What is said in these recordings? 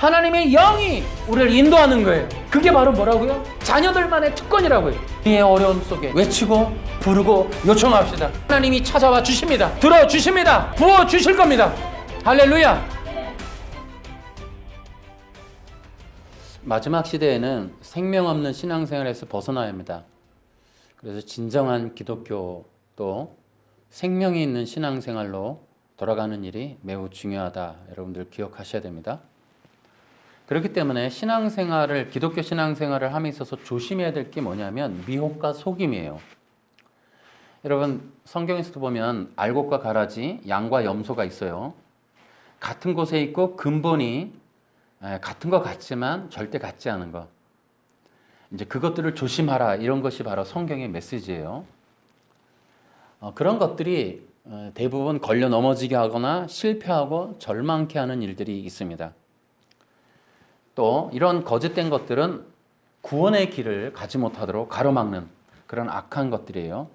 하나님의 영이 우리를 인도하는 거예요. 그게 바로 뭐라고요? 자녀들만의 특권이라고요. 이 어려움 속에 외치고 부르고 요청합시다. 하나님이 찾아와 주십니다. 들어주십니다. 부어주실 겁니다. 할렐루야. 마지막 시대에는 생명 없는 신앙생활에서 벗어나야 합니다. 그래서 진정한 기독교도 생명이 있는 신앙생활로 돌아가는 일이 매우 중요하다. 여러분들 기억하셔야 됩니다. 그렇기 때문에 신앙생활을, 기독교 신앙생활을 함에 있어서 조심해야 될 게 뭐냐면 미혹과 속임이에요. 여러분 성경에서도 보면 알곡과 가라지, 양과 염소가 있어요. 같은 곳에 있고 근본이 같은 것 같지만 절대 같지 않은 것. 이제 그것들을 조심하라, 이런 것이 바로 성경의 메시지예요. 그런 것들이 대부분 걸려 넘어지게 하거나 실패하고 절망케 하는 일들이 있습니다. 또 이런 거짓된 것들은 구원의 길을 가지 못하도록 가로막는 그런 악한 것들이에요.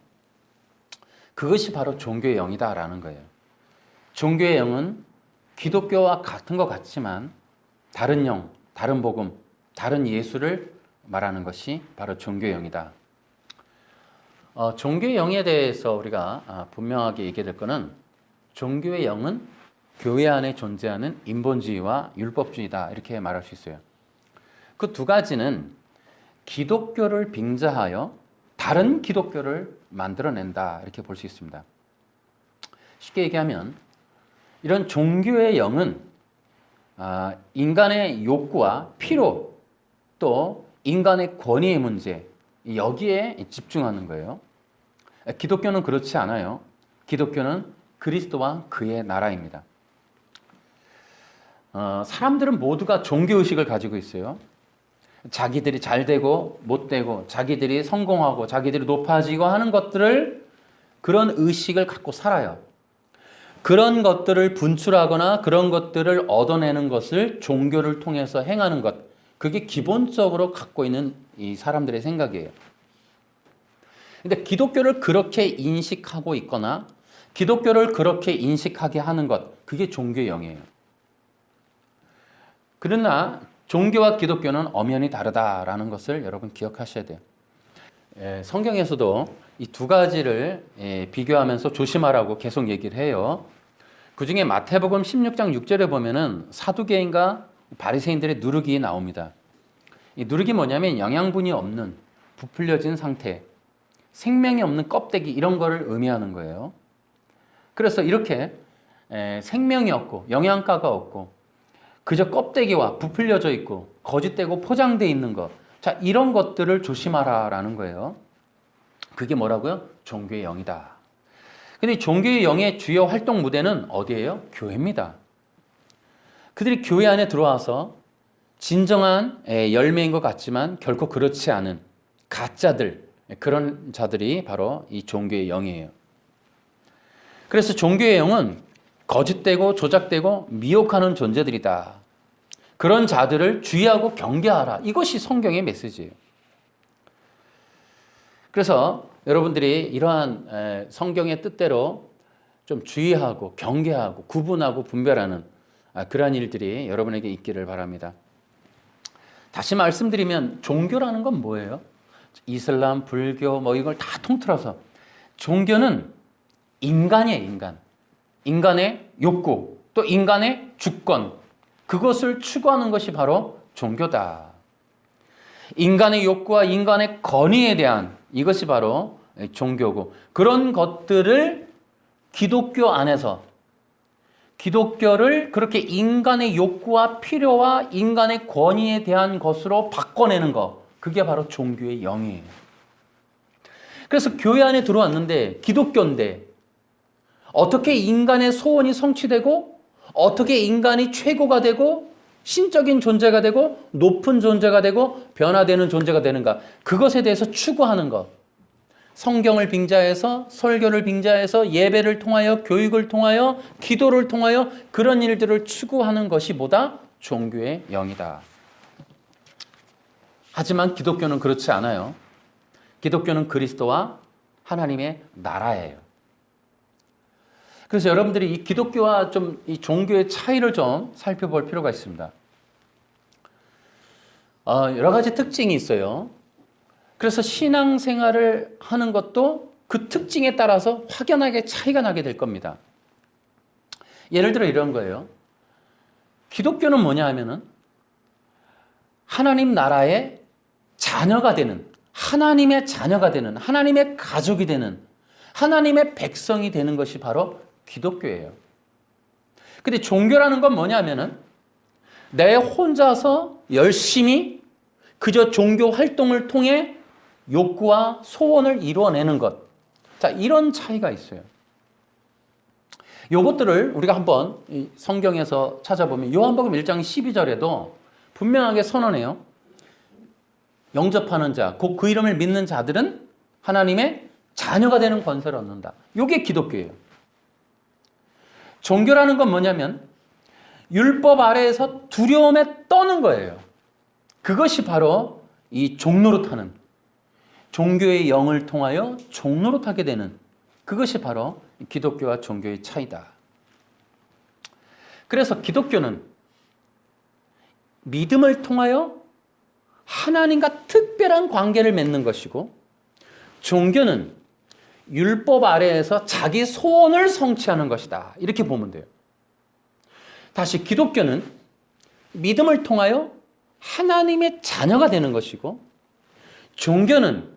그것이 바로 종교의 영이다라는 거예요. 종교의 영은 기독교와 같은 것 같지만 다른 영, 다른 복음, 다른 예수를 말하는 것이 바로 종교의 영이다. 종교의 영에 대해서 우리가 분명하게 얘기해야 될 것은 종교의 영은 교회 안에 존재하는 인본주의와 율법주의다, 이렇게 말할 수 있어요. 그 두 가지는 기독교를 빙자하여 다른 기독교를 만들어낸다, 이렇게 볼 수 있습니다. 쉽게 얘기하면 이런 종교의 영은 인간의 욕구와 필요, 또 인간의 권위의 문제, 여기에 집중하는 거예요. 기독교는 그렇지 않아요. 기독교는 그리스도와 그의 나라입니다. 사람들은 모두가 종교의식을 가지고 있어요. 자기들이 잘 되고 못 되고, 자기들이 성공하고 자기들이 높아지고 하는 것들을, 그런 의식을 갖고 살아요. 그런 것들을 분출하거나 그런 것들을 얻어내는 것을 종교를 통해서 행하는 것, 그게 기본적으로 갖고 있는 이 사람들의 생각이에요. 근데 기독교를 그렇게 인식하고 있거나 기독교를 그렇게 인식하게 하는 것, 그게 종교의 영이에요. 그러나 종교와 기독교는 엄연히 다르다라는 것을 여러분 기억하셔야 돼요. 성경에서도 이 두 가지를 비교하면서 조심하라고 계속 얘기를 해요. 그중에 마태복음 16장 6절에 보면은 사두개인과 바리새인들의 누룩이 나옵니다. 이 누룩이 뭐냐면 영양분이 없는 부풀려진 상태, 생명이 없는 껍데기, 이런 거를 의미하는 거예요. 그래서 이렇게 생명이 없고 영양가가 없고 그저 껍데기와 부풀려져 있고 거짓되고 포장되어 있는 것, 자, 이런 것들을 조심하라라는 거예요. 그게 뭐라고요? 종교의 영이다. 근데 종교의 영의 주요 활동 무대는 어디예요? 교회입니다. 그들이 교회 안에 들어와서 진정한 열매인 것 같지만 결코 그렇지 않은 가짜들, 그런 자들이 바로 이 종교의 영이에요. 그래서 종교의 영은 거짓되고 조작되고 미혹하는 존재들이다. 그런 자들을 주의하고 경계하라. 이것이 성경의 메시지예요. 그래서 여러분들이 이러한 성경의 뜻대로 좀 주의하고 경계하고 구분하고 분별하는 그러한 일들이 여러분에게 있기를 바랍니다. 다시 말씀드리면 종교라는 건 뭐예요? 이슬람, 불교, 뭐 이걸 다 통틀어서 종교는 인간이에요, 인간. 인간의 욕구, 또 인간의 주권, 그것을 추구하는 것이 바로 종교다. 인간의 욕구와 인간의 권위에 대한, 이것이 바로 종교고, 그런 것들을 기독교 안에서, 기독교를 그렇게 인간의 욕구와 필요와 인간의 권위에 대한 것으로 바꿔내는 것, 그게 바로 종교의 영이에요. 그래서 교회 안에 들어왔는데, 기독교인데 어떻게 인간의 소원이 성취되고 어떻게 인간이 최고가 되고 신적인 존재가 되고 높은 존재가 되고 변화되는 존재가 되는가, 그것에 대해서 추구하는 것. 성경을 빙자해서, 설교를 빙자해서, 예배를 통하여, 교육을 통하여, 기도를 통하여 그런 일들을 추구하는 것이 뭐다? 종교의 영이다. 하지만 기독교는 그렇지 않아요. 기독교는 그리스도와 하나님의 나라예요. 그래서 여러분들이 이 기독교와 좀 이 종교의 차이를 좀 살펴볼 필요가 있습니다. 여러 가지 특징이 있어요. 그래서 신앙생활을 하는 것도 그 특징에 따라서 확연하게 차이가 나게 될 겁니다. 예를 들어 이런 거예요. 기독교는 뭐냐 하면은 하나님 나라의 자녀가 되는, 하나님의 자녀가 되는, 하나님의 가족이 되는, 하나님의 백성이 되는 것이 바로 기독교예요. 근데 종교라는 건 뭐냐 하면은 내 혼자서 열심히 그저 종교 활동을 통해 욕구와 소원을 이루어내는 것. 자, 이런 차이가 있어요. 요것들을 우리가 한번 성경에서 찾아보면 요한복음 1장 12절에도 분명하게 선언해요. 영접하는 자, 곧 그 이름을 믿는 자들은 하나님의 자녀가 되는 권세를 얻는다. 요게 기독교예요. 종교라는 건 뭐냐면 율법 아래에서 두려움에 떠는 거예요. 그것이 바로 이 종노릇하는, 종교의 영을 통하여 종노릇하게 되는, 그것이 바로 기독교와 종교의 차이다. 그래서 기독교는 믿음을 통하여 하나님과 특별한 관계를 맺는 것이고, 종교는 율법 아래에서 자기 소원을 성취하는 것이다. 이렇게 보면 돼요. 다시 기독교는 믿음을 통하여 하나님의 자녀가 되는 것이고, 종교는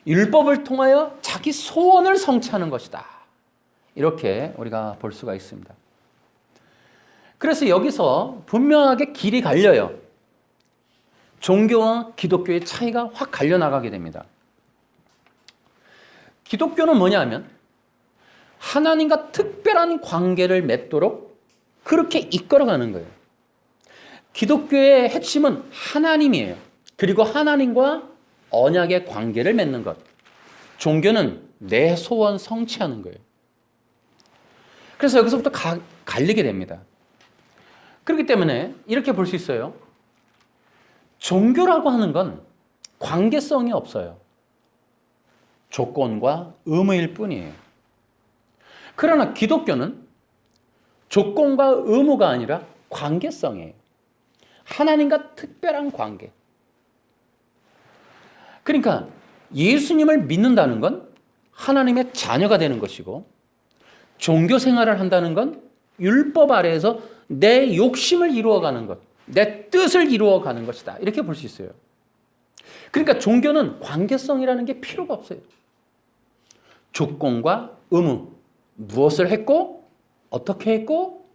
율법을 통하여 자기 소원을 성취하는 것이다. 이렇게 우리가 볼 수가 있습니다. 그래서 여기서 분명하게 길이 갈려요. 종교와 기독교의 차이가 확 갈려나가게 됩니다. 기독교는 뭐냐 하면 하나님과 특별한 관계를 맺도록 그렇게 이끌어가는 거예요. 기독교의 핵심은 하나님이에요. 그리고 하나님과 언약의 관계를 맺는 것. 종교는 내 소원 성취하는 거예요. 그래서 여기서부터 갈리게 됩니다. 그렇기 때문에 이렇게 볼 수 있어요. 종교라고 하는 건 관계성이 없어요. 조건과 의무일 뿐이에요. 그러나 기독교는 조건과 의무가 아니라 관계성이에요. 하나님과 특별한 관계. 그러니까 예수님을 믿는다는 건 하나님의 자녀가 되는 것이고, 종교 생활을 한다는 건 율법 아래에서 내 욕심을 이루어가는 것, 내 뜻을 이루어가는 것이다. 이렇게 볼 수 있어요. 그러니까 종교는 관계성이라는 게 필요가 없어요. 조건과 의무, 무엇을 했고, 어떻게 했고,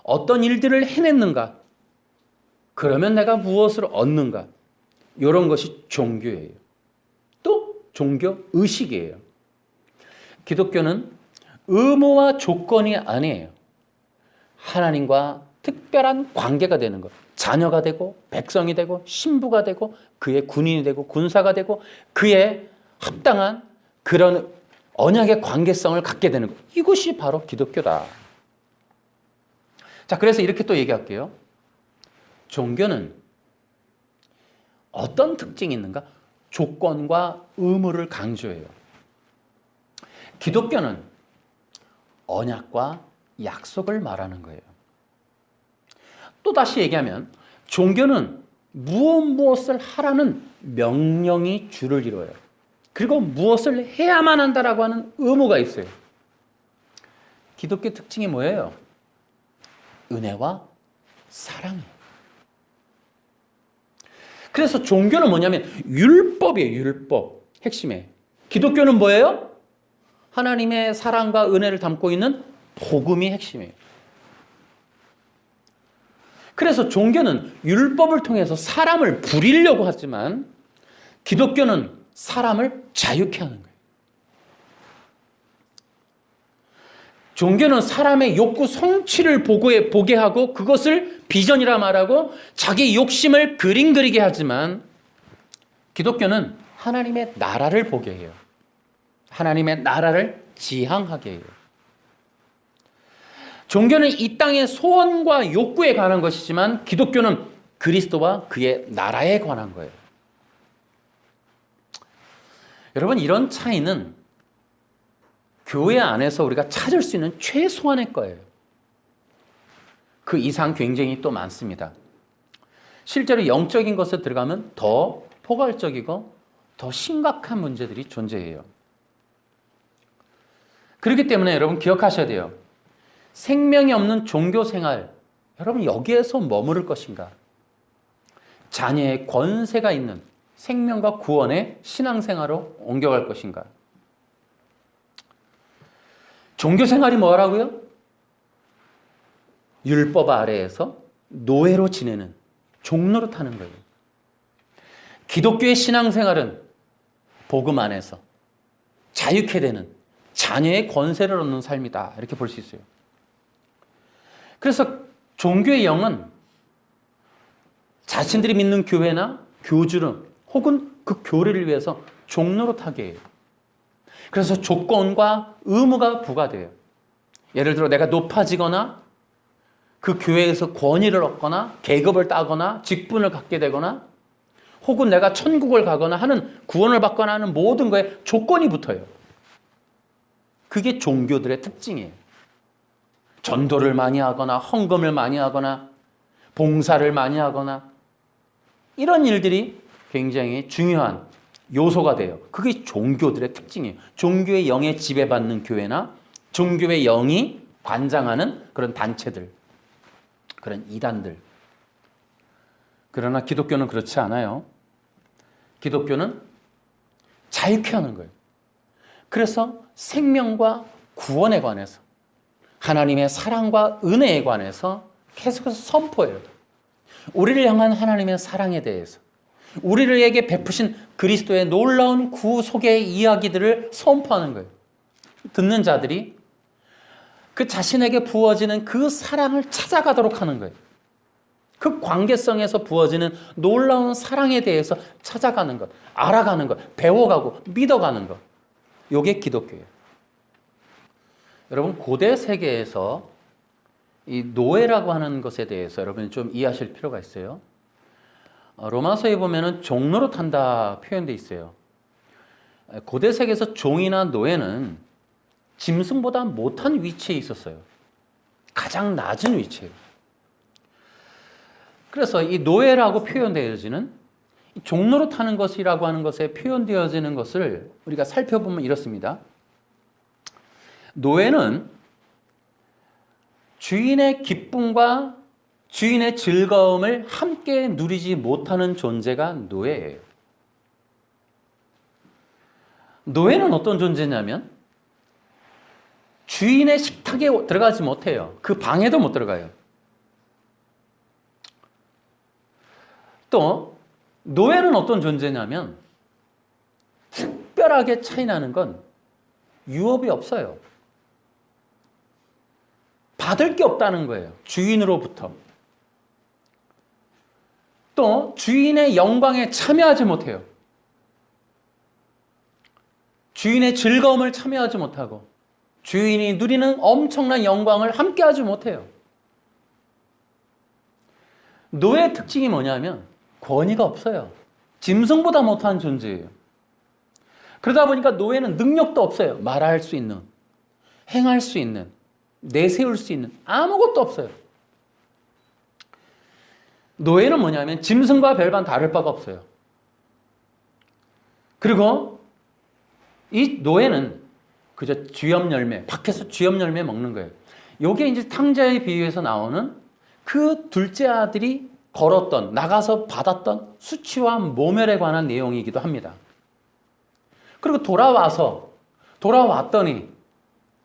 어떤 일들을 해냈는가, 그러면 내가 무엇을 얻는가, 이런 것이 종교예요. 또 종교 의식이에요. 기독교는 의무와 조건이 아니에요. 하나님과 특별한 관계가 되는 것. 자녀가 되고 백성이 되고 신부가 되고 그의 군인이 되고 군사가 되고 그의 합당한 그런 언약의 관계성을 갖게 되는 것. 이것이 바로 기독교다. 자, 그래서 이렇게 또 얘기할게요. 종교는 어떤 특징이 있는가? 조건과 의무를 강조해요. 기독교는 언약과 약속을 말하는 거예요. 또 다시 얘기하면 종교는 무엇을 하라는 명령이 주를 이루어요. 그리고 무엇을 해야만 한다라고 하는 의무가 있어요. 기독교 특징이 뭐예요? 은혜와 사랑이에요. 그래서 종교는 뭐냐면 율법이에요. 율법. 핵심에. 기독교는 뭐예요? 하나님의 사랑과 은혜를 담고 있는 복음이 핵심이에요. 그래서 종교는 율법을 통해서 사람을 부리려고 하지만 기독교는 사람을 자유케 하는 거예요. 종교는 사람의 욕구 성취를 보게 하고 그것을 비전이라 말하고 자기 욕심을 그림 그리게 하지만 기독교는 하나님의 나라를 보게 해요. 하나님의 나라를 지향하게 해요. 종교는 이 땅의 소원과 욕구에 관한 것이지만 기독교는 그리스도와 그의 나라에 관한 거예요. 여러분, 이런 차이는 교회 안에서 우리가 찾을 수 있는 최소한의 거예요. 그 이상 굉장히 또 많습니다. 실제로 영적인 것에 들어가면 더 포괄적이고 더 심각한 문제들이 존재해요. 그렇기 때문에 여러분 기억하셔야 돼요. 생명이 없는 종교 생활, 여러분 여기에서 머무를 것인가? 자녀의 권세가 있는 생명과 구원의 신앙생활로 옮겨갈 것인가? 종교 생활이 뭐라고요? 율법 아래에서 노예로 지내는, 종로로 타는 거예요. 기독교의 신앙생활은 복음 안에서 자유케 되는 자녀의 권세를 얻는 삶이다. 이렇게 볼 수 있어요. 그래서 종교의 영은 자신들이 믿는 교회나 교주는 혹은 그 교리를 위해서 종로로 타게 해요. 그래서 조건과 의무가 부과돼요. 예를 들어 내가 높아지거나 그 교회에서 권위를 얻거나 계급을 따거나 직분을 갖게 되거나 혹은 내가 천국을 가거나 하는 구원을 받거나 하는 모든 거에 조건이 붙어요. 그게 종교들의 특징이에요. 전도를 많이 하거나 헌금을 많이 하거나 봉사를 많이 하거나 이런 일들이 굉장히 중요한 요소가 돼요. 그게 종교들의 특징이에요. 종교의 영에 지배받는 교회나 종교의 영이 관장하는 그런 단체들, 그런 이단들. 그러나 기독교는 그렇지 않아요. 기독교는 자유케 하는 거예요. 그래서 생명과 구원에 관해서 하나님의 사랑과 은혜에 관해서 계속해서 선포해요. 우리를 향한 하나님의 사랑에 대해서 우리에게 베푸신 그리스도의 놀라운 구속의 이야기들을 선포하는 거예요. 듣는 자들이 그 자신에게 부어지는 그 사랑을 찾아가도록 하는 거예요. 그 관계성에서 부어지는 놀라운 사랑에 대해서 찾아가는 것, 알아가는 것, 배워가고 믿어가는 것. 이게 기독교예요. 여러분 고대 세계에서 이 노예라고 하는 것에 대해서 여러분이 좀 이해하실 필요가 있어요. 로마서에 보면은 종로로 탄다 표현되어 있어요. 고대 세계에서 종이나 노예는 짐승보다 못한 위치에 있었어요. 가장 낮은 위치예요. 그래서 이 노예라고 표현되어지는 종로로 타는 것이라고 하는 것에 표현되어지는 것을 우리가 살펴보면 이렇습니다. 노예는 주인의 기쁨과 주인의 즐거움을 함께 누리지 못하는 존재가 노예예요. 노예는 어떤 존재냐면 주인의 식탁에 들어가지 못해요. 그 방에도 못 들어가요. 또 노예는 어떤 존재냐면 특별하게 차이나는 건 유업이 없어요. 받을 게 없다는 거예요. 주인으로부터. 또 주인의 영광에 참여하지 못해요. 주인의 즐거움을 참여하지 못하고 주인이 누리는 엄청난 영광을 함께하지 못해요. 노예의 특징이 뭐냐면 권위가 없어요. 짐승보다 못한 존재예요. 그러다 보니까 노예는 능력도 없어요. 말할 수 있는, 행할 수 있는, 내세울 수 있는 아무것도 없어요. 노예는 뭐냐면 짐승과 별반 다를 바가 없어요. 그리고 이 노예는 그저 쥐염 열매, 밖에서 쥐염 열매 먹는 거예요. 이게 이제 탕자의 비유에서 나오는 그 둘째 아들이 걸었던, 나가서 받았던 수치와 모멸에 관한 내용이기도 합니다. 그리고 돌아왔더니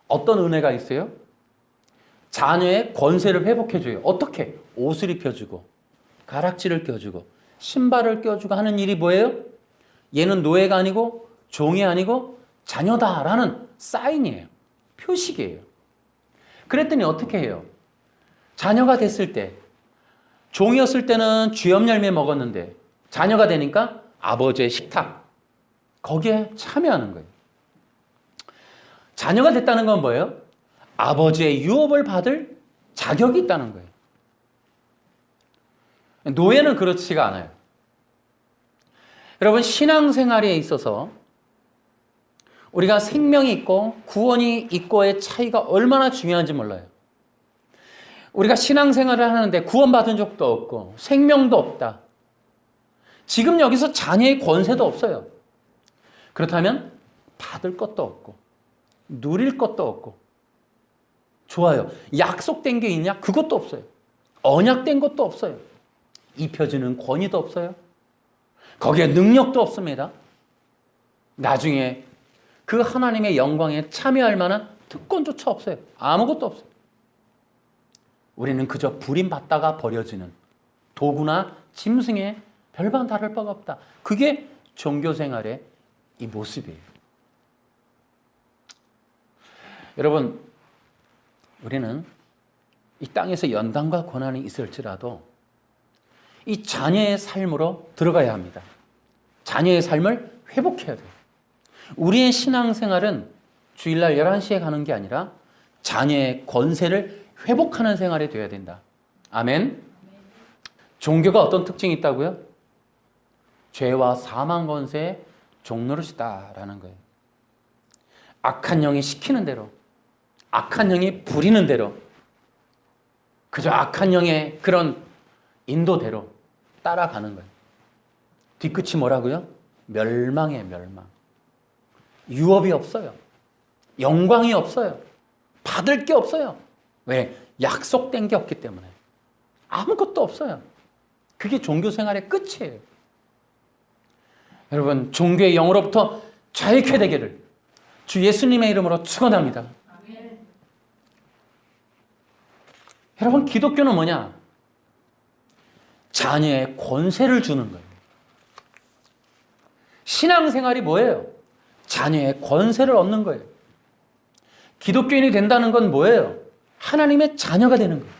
어떤 은혜가 있어요? 자녀의 권세를 회복해줘요. 어떻게? 옷을 입혀주고 가락지를 껴주고 신발을 껴주고 하는 일이 뭐예요? 얘는 노예가 아니고 종이 아니고 자녀다라는 사인이에요. 표식이에요. 그랬더니 어떻게 해요? 자녀가 됐을 때 종이었을 때는 쥐염 열매 먹었는데 자녀가 되니까 아버지의 식탁 거기에 참여하는 거예요. 자녀가 됐다는 건 뭐예요? 아버지의 유업을 받을 자격이 있다는 거예요. 노예는 그렇지가 않아요. 여러분 신앙생활에 있어서 우리가 생명이 있고 구원이 있고의 차이가 얼마나 중요한지 몰라요. 우리가 신앙생활을 하는데 구원받은 적도 없고 생명도 없다. 지금 여기서 자녀의 권세도 없어요. 그렇다면 받을 것도 없고 누릴 것도 없고 좋아요. 약속된 게 있냐? 그것도 없어요. 언약된 것도 없어요. 입혀주는 권위도 없어요. 거기에 능력도 없습니다. 나중에 그 하나님의 영광에 참여할 만한 특권조차 없어요. 아무것도 없어요. 우리는 그저 부림받다가 버려지는 도구나 짐승에 별반 다를 바가 없다. 그게 종교생활의 이 모습이에요. 여러분, 우리는 이 땅에서 연단과 고난이 있을지라도 이 자녀의 삶으로 들어가야 합니다. 자녀의 삶을 회복해야 돼요. 우리의 신앙생활은 주일날 11시에 가는 게 아니라 자녀의 권세를 회복하는 생활이 되어야 된다. 아멘. 종교가 어떤 특징이 있다고요? 죄와 사망 권세의 종노릇이다라는 거예요. 악한 영이 시키는 대로, 악한 영이 부리는 대로, 그저 악한 영의 그런 인도대로 따라가는 거예요. 뒤끝이 뭐라고요? 멸망이에요, 멸망. 유업이 없어요. 영광이 없어요. 받을 게 없어요. 왜? 약속된 게 없기 때문에. 아무것도 없어요. 그게 종교 생활의 끝이에요. 여러분, 종교의 영으로부터 자유케 되기를 주 예수님의 이름으로 축원합니다. 아멘. 여러분, 기독교는 뭐냐? 자녀의 권세를 주는 거예요. 신앙생활이 뭐예요? 자녀의 권세를 얻는 거예요. 기독교인이 된다는 건 뭐예요? 하나님의 자녀가 되는 거예요.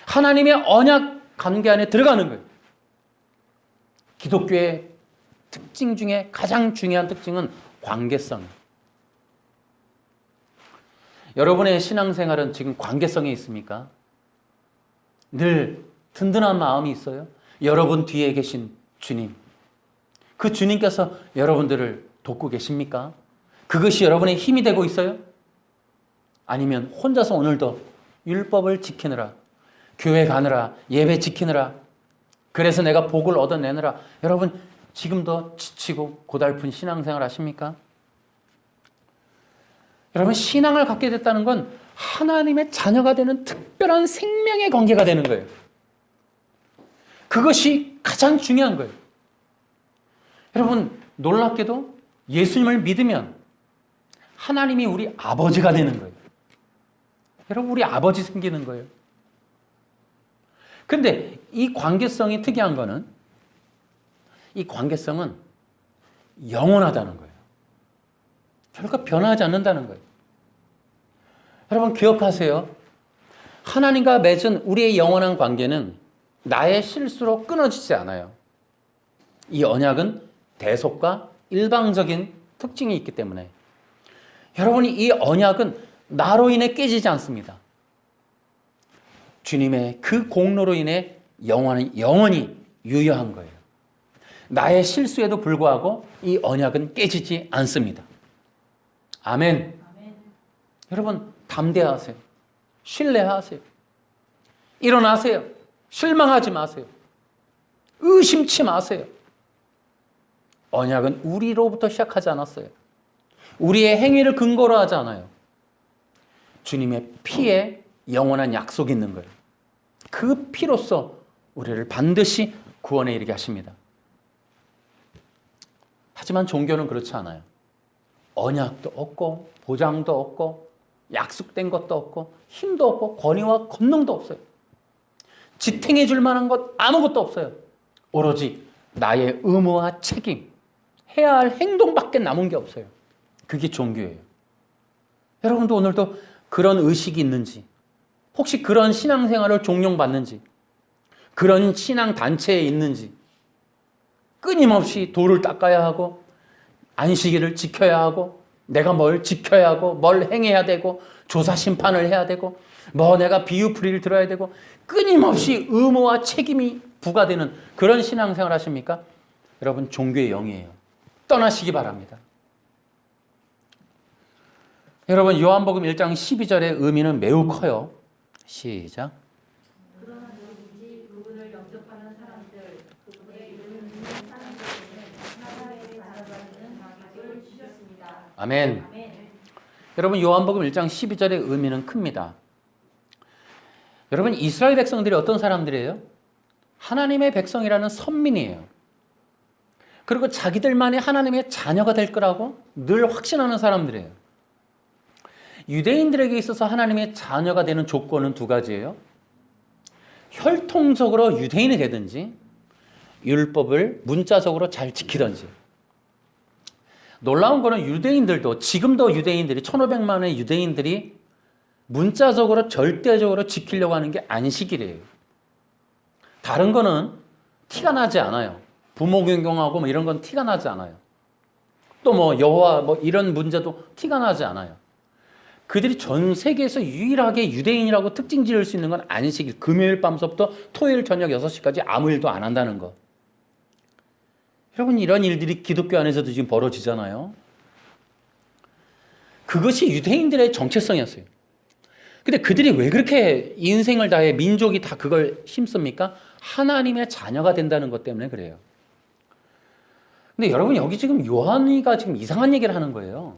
하나님의 언약 관계 안에 들어가는 거예요. 기독교의 특징 중에 가장 중요한 특징은 관계성이에요. 여러분의 신앙생활은 지금 관계성에 있습니까? 늘 든든한 마음이 있어요? 여러분 뒤에 계신 주님, 그 주님께서 여러분들을 돕고 계십니까? 그것이 여러분의 힘이 되고 있어요? 아니면 혼자서 오늘도 율법을 지키느라, 교회 가느라, 예배 지키느라, 그래서 내가 복을 얻어내느라 여러분 지금도 지치고 고달픈 신앙생활 하십니까? 여러분, 신앙을 갖게 됐다는 건 하나님의 자녀가 되는 특별한 생명의 관계가 되는 거예요. 그것이 가장 중요한 거예요. 여러분, 놀랍게도 예수님을 믿으면 하나님이 우리 아버지가 되는 거예요. 여러분, 우리 아버지 생기는 거예요. 근데 이 관계성이 특이한 거는 이 관계성은 영원하다는 거예요. 결코 변하지 않는다는 거예요. 여러분, 기억하세요. 하나님과 맺은 우리의 영원한 관계는 나의 실수로 끊어지지 않아요. 이 언약은 대속과 일방적인 특징이 있기 때문에 여러분이 이 언약은 나로 인해 깨지지 않습니다. 주님의 그 공로로 인해 영원히 유효한 거예요. 나의 실수에도 불구하고 이 언약은 깨지지 않습니다. 아멘. 아멘. 여러분, 담대하세요. 신뢰하세요. 일어나세요. 실망하지 마세요. 의심치 마세요. 언약은 우리로부터 시작하지 않았어요. 우리의 행위를 근거로 하지 않아요. 주님의 피에 영원한 약속이 있는 거예요. 그 피로써 우리를 반드시 구원에 이르게 하십니다. 하지만 종교는 그렇지 않아요. 언약도 없고 보장도 없고 약속된 것도 없고 힘도 없고 권위와 권능도 없어요. 지탱해 줄 만한 것 아무것도 없어요. 오로지 나의 의무와 책임, 해야 할 행동밖에 남은 게 없어요. 그게 종교예요. 여러분도 오늘도 그런 의식이 있는지, 혹시 그런 신앙생활을 종용받는지, 그런 신앙단체에 있는지, 끊임없이 돌을 닦아야 하고 안식일을 지켜야 하고 내가 뭘 지켜야 하고 뭘 행해야 되고 조사 심판을 해야 되고 뭐 내가 비유풀이를 들어야 되고 끊임없이 의무와 책임이 부과되는 그런 신앙생활 하십니까? 여러분, 종교의 영이에요. 떠나시기 바랍니다. 여러분, 요한복음 1장 12절의 의미는 매우 커요. 시작. 그러나 누구든지 그분을 영접하는 사람들, 그분의 이름을 믿는 사람들에게는 하나님의 나라라는 자격을 주셨습니다. 아멘. 아멘. 여러분 요한복음 1장 12절의 의미는 큽니다. 여러분 이스라엘 백성들이 어떤 사람들이에요? 하나님의 백성이라는 선민이에요. 그리고 자기들만이 하나님의 자녀가 될 거라고 늘 확신하는 사람들이에요. 유대인들에게 있어서 하나님의 자녀가 되는 조건은 두 가지예요. 혈통적으로 유대인이 되든지 율법을 문자적으로 잘 지키든지. 놀라운 거는 유대인들도 지금도 유대인들이 1500만의 유대인들이 문자적으로 절대적으로 지키려고 하는 게 안식일이에요. 다른 거는 티가 나지 않아요. 부모 경영하고 뭐 이런 건 티가 나지 않아요. 또 뭐 여호와 뭐 이런 문제도 티가 나지 않아요. 그들이 전 세계에서 유일하게 유대인이라고 특징 지을 수 있는 건 안식일, 금요일 밤서부터 토요일 저녁 6시까지 아무 일도 안 한다는 거. 여러분 이런 일들이 기독교 안에서도 지금 벌어지잖아요. 그것이 유대인들의 정체성이었어요. 근데 그들이 왜 그렇게 인생을 다해 민족이 다 그걸 힘씁니까? 하나님의 자녀가 된다는 것 때문에 그래요. 근데 여러분 여기 지금 요한이가 지금 이상한 얘기를 하는 거예요.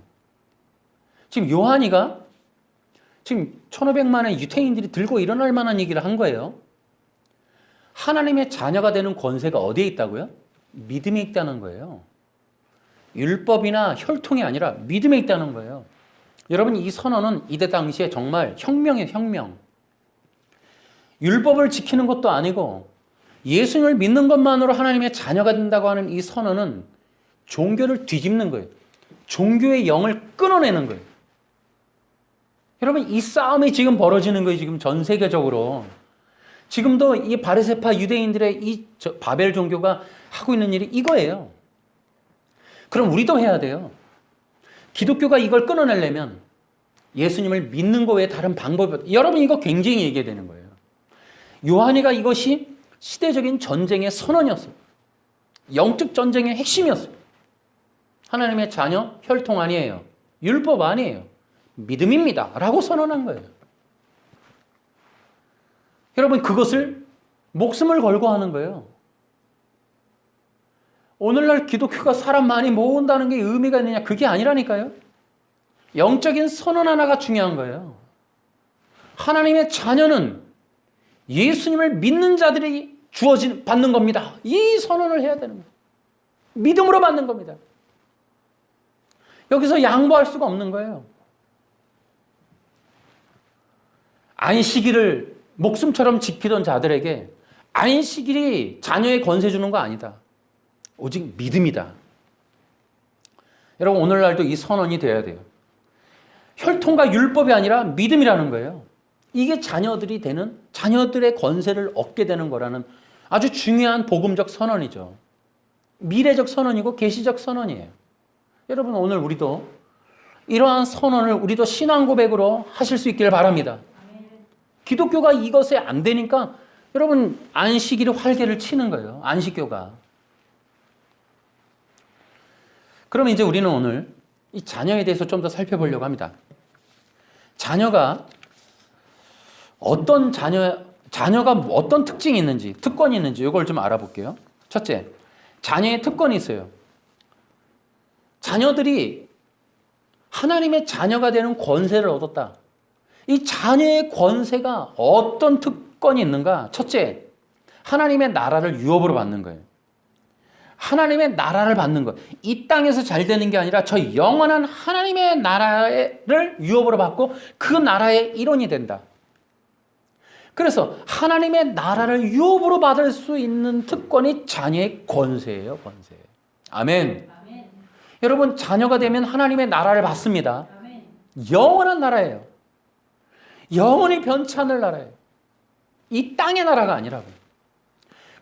지금 요한이가 지금 1500만의 유대인들이 들고 일어날 만한 얘기를 한 거예요. 하나님의 자녀가 되는 권세가 어디에 있다고요? 믿음에 있다는 거예요. 율법이나 혈통이 아니라 믿음에 있다는 거예요. 여러분 이 선언은 이때 당시에 정말 혁명이에요. 혁명. 율법을 지키는 것도 아니고 예수님을 믿는 것만으로 하나님의 자녀가 된다고 하는 이 선언은 종교를 뒤집는 거예요. 종교의 영을 끊어내는 거예요. 여러분 이 싸움이 지금 벌어지는 거예요. 지금 전 세계적으로. 지금도 이 바리새파 유대인들의 이 바벨 종교가 하고 있는 일이 이거예요. 그럼 우리도 해야 돼요. 기독교가 이걸 끊어내려면 예수님을 믿는 거 외에 다른 방법이 없어요. 여러분 이거 굉장히 얘기해야 되는 거예요. 요한이가 이것이 시대적인 전쟁의 선언이었어요. 영적 전쟁의 핵심이었어요. 하나님의 자녀 혈통 아니에요. 율법 아니에요. 믿음입니다. 라고 선언한 거예요. 여러분 그것을 목숨을 걸고 하는 거예요. 오늘날 기독교가 사람 많이 모은다는 게 의미가 있느냐? 그게 아니라니까요. 영적인 선언 하나가 중요한 거예요. 하나님의 자녀는 예수님을 믿는 자들이 받는 겁니다. 이 선언을 해야 되는 거예요. 믿음으로 받는 겁니다. 여기서 양보할 수가 없는 거예요. 안식일을 목숨처럼 지키던 자들에게 안식일이 자녀의 권세 주는 거 아니다. 오직 믿음이다. 여러분 오늘날도 이 선언이 돼야 돼요. 혈통과 율법이 아니라 믿음이라는 거예요. 이게 자녀들의 권세를 얻게 되는 거라는 아주 중요한 복음적 선언이죠. 미래적 선언이고 계시적 선언이에요. 여러분 오늘 우리도 이러한 선언을 우리도 신앙 고백으로 하실 수 있기를 바랍니다. 기독교가 이것에 안 되니까 여러분 안식일이 활개를 치는 거예요. 안식교가. 그럼 이제 우리는 오늘 이 자녀에 대해서 좀 더 살펴보려고 합니다. 자녀가 어떤 특징이 있는지, 특권이 있는지 이걸 좀 알아볼게요. 첫째, 자녀의 특권이 있어요. 자녀들이 하나님의 자녀가 되는 권세를 얻었다. 이 자녀의 권세가 어떤 특권이 있는가? 첫째, 하나님의 나라를 유업으로 받는 거예요. 하나님의 나라를 받는 것. 이 땅에서 잘 되는 게 아니라 저 영원한 하나님의 나라를 유업으로 받고 그 나라의 일원이 된다. 그래서 하나님의 나라를 유업으로 받을 수 있는 특권이 자녀의 권세예요. 권세. 아멘. 아멘. 여러분 자녀가 되면 하나님의 나라를 받습니다. 아멘. 영원한 나라예요. 영원히 변치 않을 나라예요. 이 땅의 나라가 아니라고요.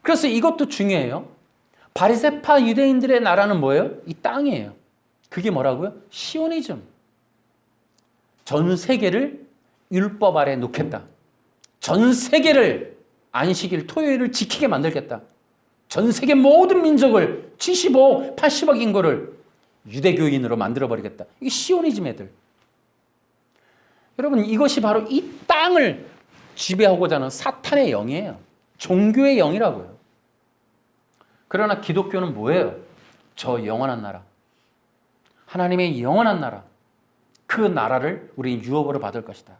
그래서 이것도 중요해요. 바리새파 유대인들의 나라는 뭐예요? 이 땅이에요. 그게 뭐라고요? 시오니즘. 전 세계를 율법 아래 놓겠다. 전 세계를 안식일 토요일을 지키게 만들겠다. 전 세계 모든 민족을 75, 80억 인구를 유대교인으로 만들어버리겠다. 이게 시오니즘 애들. 여러분 이것이 바로 이 땅을 지배하고자 하는 사탄의 영이에요. 종교의 영이라고요. 그러나 기독교는 뭐예요? 저 영원한 나라. 하나님의 영원한 나라. 그 나라를 우리는 유업으로 받을 것이다.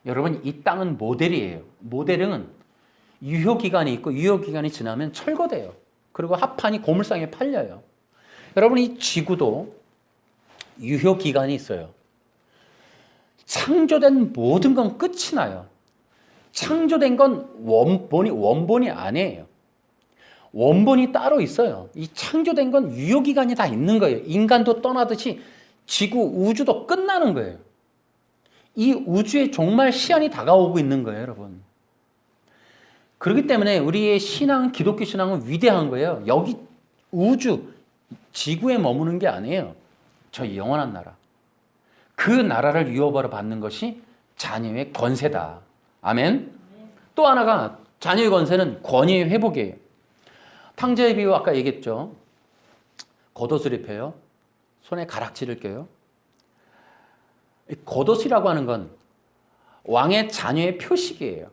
여러분, 이 땅은 모델이에요. 모델은 유효기간이 있고 유효기간이 지나면 철거돼요. 그리고 합판이 고물상에 팔려요. 여러분, 이 지구도 유효기간이 있어요. 창조된 모든 건 끝이 나요. 창조된 건 원본이 아니에요. 원본이 따로 있어요. 이 창조된 건 유효기간이 다 있는 거예요. 인간도 떠나듯이 지구, 우주도 끝나는 거예요. 이 우주의 종말 시한이 다가오고 있는 거예요, 여러분. 그렇기 때문에 우리의 신앙, 기독교 신앙은 위대한 거예요. 여기 우주, 지구에 머무는 게 아니에요. 저 영원한 나라. 그 나라를 유업으로 받는 것이 자녀의 권세다. 아멘. 또 하나가 자녀의 권세는 권위의 회복이에요. 탕자의 비유 아까 얘기했죠. 겉옷을 입혀요. 손에 가락지를 껴요. 겉옷이라고 하는 건 왕의 자녀의 표식이에요.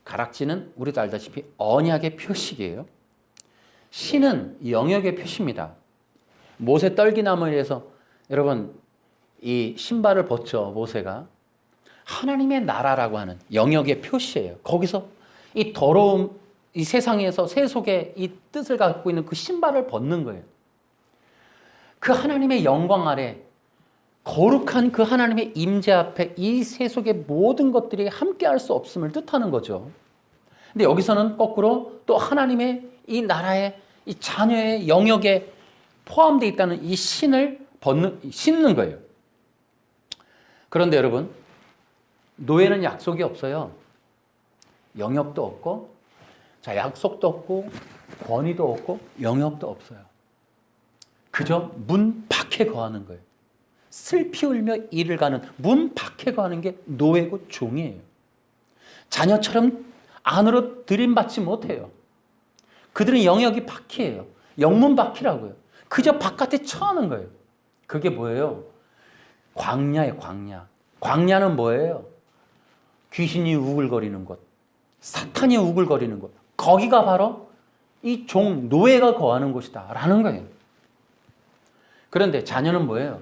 가락지는 우리도 알다시피 언약의 표식이에요. 신은 영역의 표시입니다. 모세 떨기나무에서 여러분 이 신발을 벗죠. 모세가 하나님의 나라라고 하는 영역의 표시예요. 거기서 이 더러움, 이 세상에서 세속의 이 뜻을 갖고 있는 그 신발을 벗는 거예요. 그 하나님의 영광 아래 거룩한 그 하나님의 임재 앞에 이 세속의 모든 것들이 함께할 수 없음을 뜻하는 거죠. 근데 여기서는 거꾸로 또 하나님의 이 나라의 이 자녀의 영역에 포함되어 있다는 이 신을 신는 거예요. 그런데 여러분, 노예는 약속이 없어요. 영역도 없고, 자, 약속도 없고, 권위도 없고, 영역도 없어요. 그저 문 밖에 거하는 거예요. 슬피 울며 이를 가는 문 밖에 거하는 게 노예고 종이에요. 자녀처럼 안으로 들임받지 못해요. 그들은 영역이 밖이에요. 영문 밖이라고요. 그저 바깥에 처하는 거예요. 그게 뭐예요? 광야예요, 광야. 광야는 뭐예요? 귀신이 우글거리는 곳, 사탄이 우글거리는 곳. 거기가 바로 이 종, 노예가 거하는 곳이다 라는 거예요. 그런데 자녀는 뭐예요?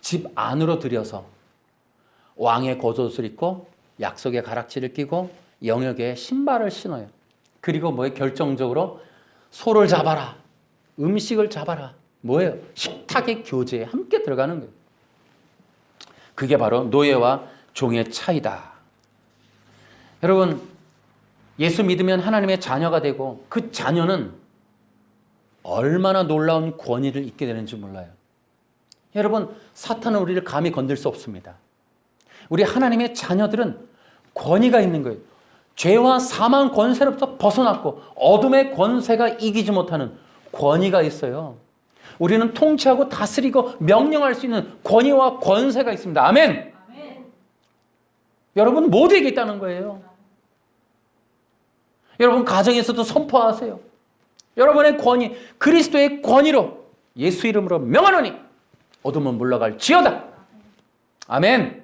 집 안으로 들여서 왕의 겉옷을 입고 약속의 가락지를 끼고 영역에 신발을 신어요. 그리고 뭐예요? 결정적으로 소를 잡아라. 음식을 잡아라. 뭐예요? 식탁의 교제에 함께 들어가는 거예요. 그게 바로 노예와 종의 차이다. 여러분, 예수 믿으면 하나님의 자녀가 되고 그 자녀는 얼마나 놀라운 권위를 잊게 되는지 몰라요. 여러분, 사탄은 우리를 감히 건들 수 없습니다. 우리 하나님의 자녀들은 권위가 있는 거예요. 죄와 사망 권세로부터 벗어났고 어둠의 권세가 이기지 못하는 권위가 있어요. 우리는 통치하고 다스리고 명령할 수 있는 권위와 권세가 있습니다. 아멘. 아멘. 여러분 모두에게 있다는 거예요. 여러분 가정에서도 선포하세요. 여러분의 권위, 그리스도의 권위로 예수 이름으로 명하노니 어둠은 물러갈지어다. 아멘.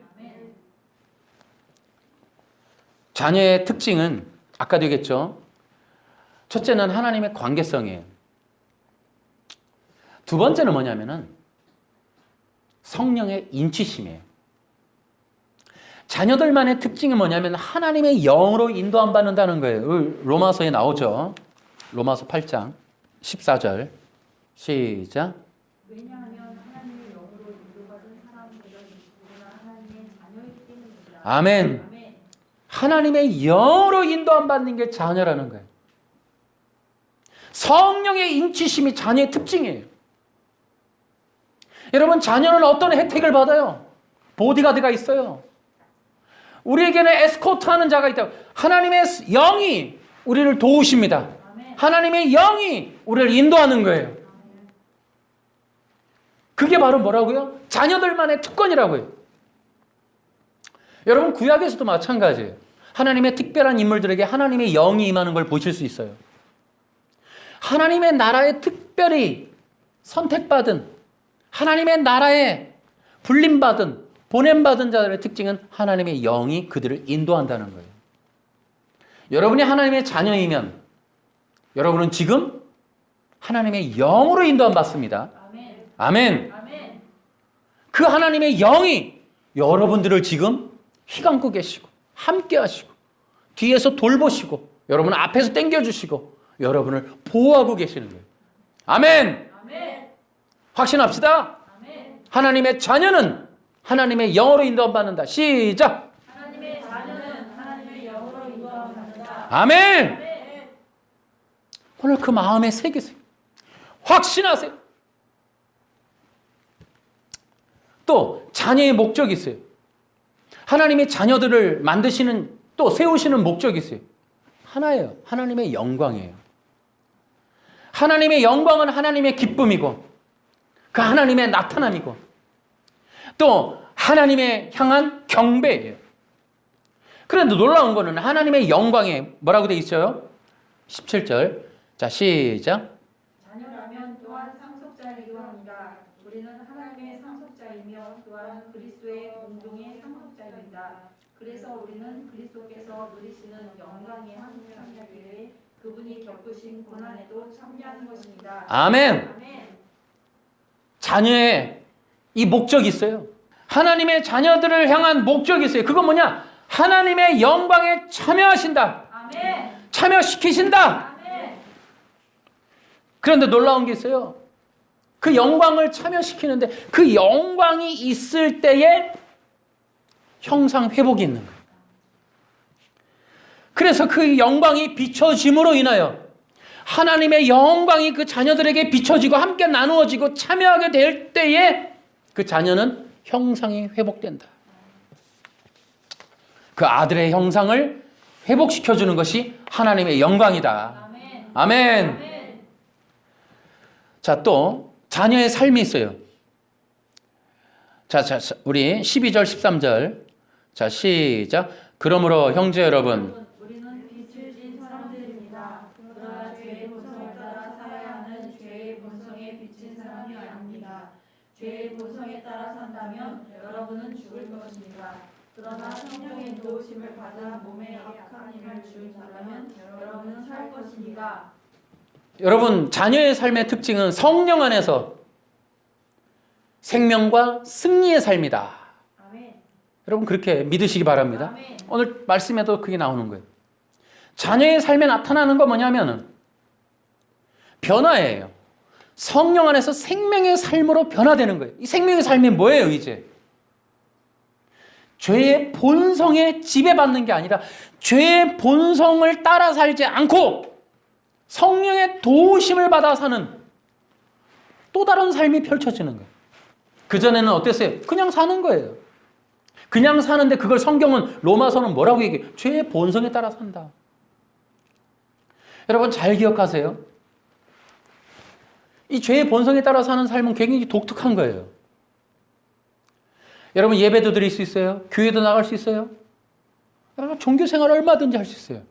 자녀의 특징은 아까도 얘기했죠. 첫째는 하나님의 관계성이에요. 두 번째는 뭐냐면은 성령의 인치심이에요. 자녀들만의 특징이 뭐냐면 하나님의 영으로 인도함 받는다는 거예요. 로마서에 나오죠. 로마서 8장 14절 시작. 왜냐하면 하나님의 영으로 인도받은 사람들은 누구나 하나님의 자녀이기 때문이다. 아멘. 하나님의 영으로 인도함 받는 게 자녀라는 거예요. 성령의 인치심이 자녀의 특징이에요. 여러분, 자녀는 어떤 혜택을 받아요? 보디가드가 있어요. 우리에게는 에스코트하는 자가 있다. 하나님의 영이 우리를 도우십니다. 하나님의 영이 우리를 인도하는 거예요. 그게 바로 뭐라고요? 자녀들만의 특권이라고요. 여러분, 구약에서도 마찬가지예요. 하나님의 특별한 인물들에게 하나님의 영이 임하는 걸 보실 수 있어요. 하나님의 나라에 특별히 선택받은, 하나님의 나라에 불림받은 보냄받은 자들의 특징은 하나님의 영이 그들을 인도한다는 거예요. 여러분이 하나님의 자녀이면 여러분은 지금 하나님의 영으로 인도함 받습니다. 아멘. 아멘. 아멘. 그 하나님의 영이 여러분들을 지금 휘감고 계시고 함께 하시고 뒤에서 돌보시고 여러분 앞에서 당겨주시고 여러분을 보호하고 계시는 거예요. 아멘. 아멘. 확신합시다. 아멘. 하나님의 자녀는 하나님의 영으로 인도함 받는다. 시작. 하나님의 자녀는 하나님의 영으로 인도함 받는다. 아멘. 아멘. 오늘 그 마음에 새기세요. 확신하세요. 또 자녀의 목적이 있어요. 하나님의 자녀들을 만드시는 또 세우시는 목적이 있어요. 하나예요. 하나님의 영광이에요. 하나님의 영광은 하나님의 기쁨이고 그 하나님의 나타남이고 또 하나님의 향한 경배예요. 그런데 놀라운 거는 하나님의 영광에 뭐라고 되어 있어요? 17절. 자, 시작. 자녀라면 또한 상속자이기도 합니다. 우리는 하나님의 상속자이며 또한 그리스도의 공동의 상속자입니다. 그래서 우리는 그리스도께서 누리시는 영광의 함께하기에 그분이 겪으신 고난에도 참여하는 것입니다. 아멘. 아멘. 자녀의 이 목적이 있어요. 하나님의 자녀들을 향한 목적이 있어요. 그건 뭐냐? 하나님의 영광에 참여하신다. 아멘. 참여시키신다. 아멘. 그런데 놀라운 게 있어요. 그 영광을 참여시키는데 그 영광이 있을 때에 형상 회복이 있는 거예요. 그래서 그 영광이 비춰짐으로 인하여 하나님의 영광이 그 자녀들에게 비춰지고 함께 나누어지고 참여하게 될 때에 그 자녀는 형상이 회복된다. 그 아들의 형상을 회복시켜주는 것이 하나님의 영광이다. 아멘. 아멘. 아멘. 자, 또 자녀의 삶이 있어요. 자, 우리 12절 13절. 자, 시작. 그러므로 형제 여러분, 우리는 빛을 진 사람들입니다. 그러나 죄의 본성에 따라 살아야 하는 죄의 본성에 비친 사람이 아닙니다. 죄의 본성에 따라 산다면 여러분은 죽을 것입니다. 그러나 성령의 도우심을 받아 몸에 악한 힘을 준 사람은 여러분은 살 것입니다. 여러분 자녀의 삶의 특징은 성령 안에서 생명과 승리의 삶이다. 아멘. 여러분 그렇게 믿으시기 바랍니다. 아멘. 오늘 말씀에도 그게 나오는 거예요. 자녀의 삶에 나타나는 거 뭐냐면은 변화예요. 성령 안에서 생명의 삶으로 변화되는 거예요. 이 생명의 삶이 뭐예요, 이제? 죄의 본성에 지배받는 게 아니라 죄의 본성을 따라 살지 않고 성령의 도우심을 받아 사는 또 다른 삶이 펼쳐지는 거예요. 그전에는 어땠어요? 그냥 사는 거예요. 그냥 사는데 그걸 성경은 로마서는 뭐라고 얘기해요? 죄의 본성에 따라 산다. 여러분 잘 기억하세요. 이 죄의 본성에 따라 사는 삶은 굉장히 독특한 거예요. 여러분 예배도 드릴 수 있어요. 교회도 나갈 수 있어요. 여러분 종교 생활 얼마든지 할 수 있어요.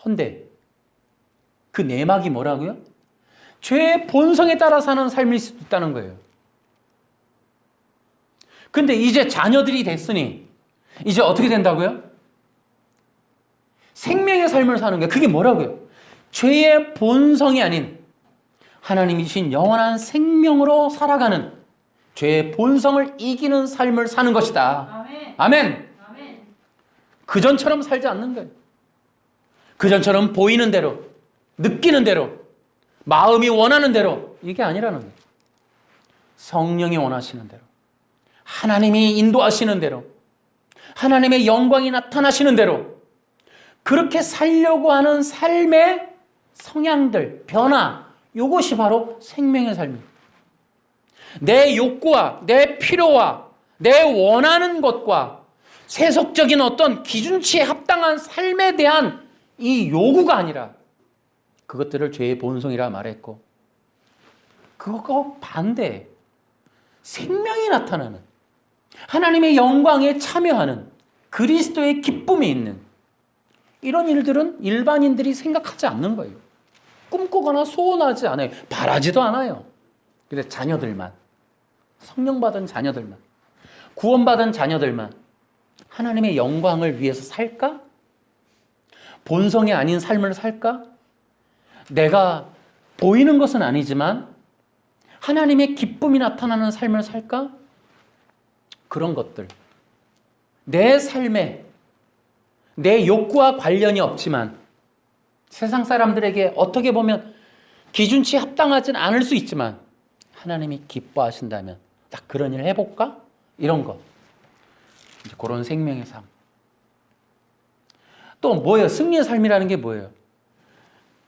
헌데 그 내막이 뭐라고요? 죄의 본성에 따라 사는 삶일 수도 있다는 거예요. 근데 이제 자녀들이 됐으니 이제 어떻게 된다고요? 생명의 삶을 사는 거예요. 그게 뭐라고요? 죄의 본성이 아닌 하나님이 주신 영원한 생명으로 살아가는 죄의 본성을 이기는 삶을 사는 것이다. 아멘. 아멘. 아멘. 그전처럼 살지 않는 거예요. 그전처럼 보이는 대로, 느끼는 대로, 마음이 원하는 대로 이게 아니라는 거예요. 성령이 원하시는 대로, 하나님이 인도하시는 대로, 하나님의 영광이 나타나시는 대로 그렇게 살려고 하는 삶의 성향들, 변화, 이것이 바로 생명의 삶입니다. 내 욕구와 내 필요와 내 원하는 것과 세속적인 어떤 기준치에 합당한 삶에 대한 이 요구가 아니라 그것들을 죄의 본성이라 말했고 그것과 반대 생명이 나타나는 하나님의 영광에 참여하는 그리스도의 기쁨이 있는 이런 일들은 일반인들이 생각하지 않는 거예요. 꿈꾸거나 소원하지 않아요. 바라지도 않아요. 근데 자녀들만 성령 받은 자녀들만 구원받은 자녀들만 하나님의 영광을 위해서 살까? 본성이 아닌 삶을 살까? 내가 보이는 것은 아니지만 하나님의 기쁨이 나타나는 삶을 살까? 그런 것들. 내 삶에 내 욕구와 관련이 없지만 세상 사람들에게 어떻게 보면 기준치 합당하진 않을 수 있지만 하나님이 기뻐하신다면 딱 그런 일을 해볼까? 이런 거. 이제 그런 생명의 삶. 또 뭐예요? 승리의 삶이라는 게 뭐예요?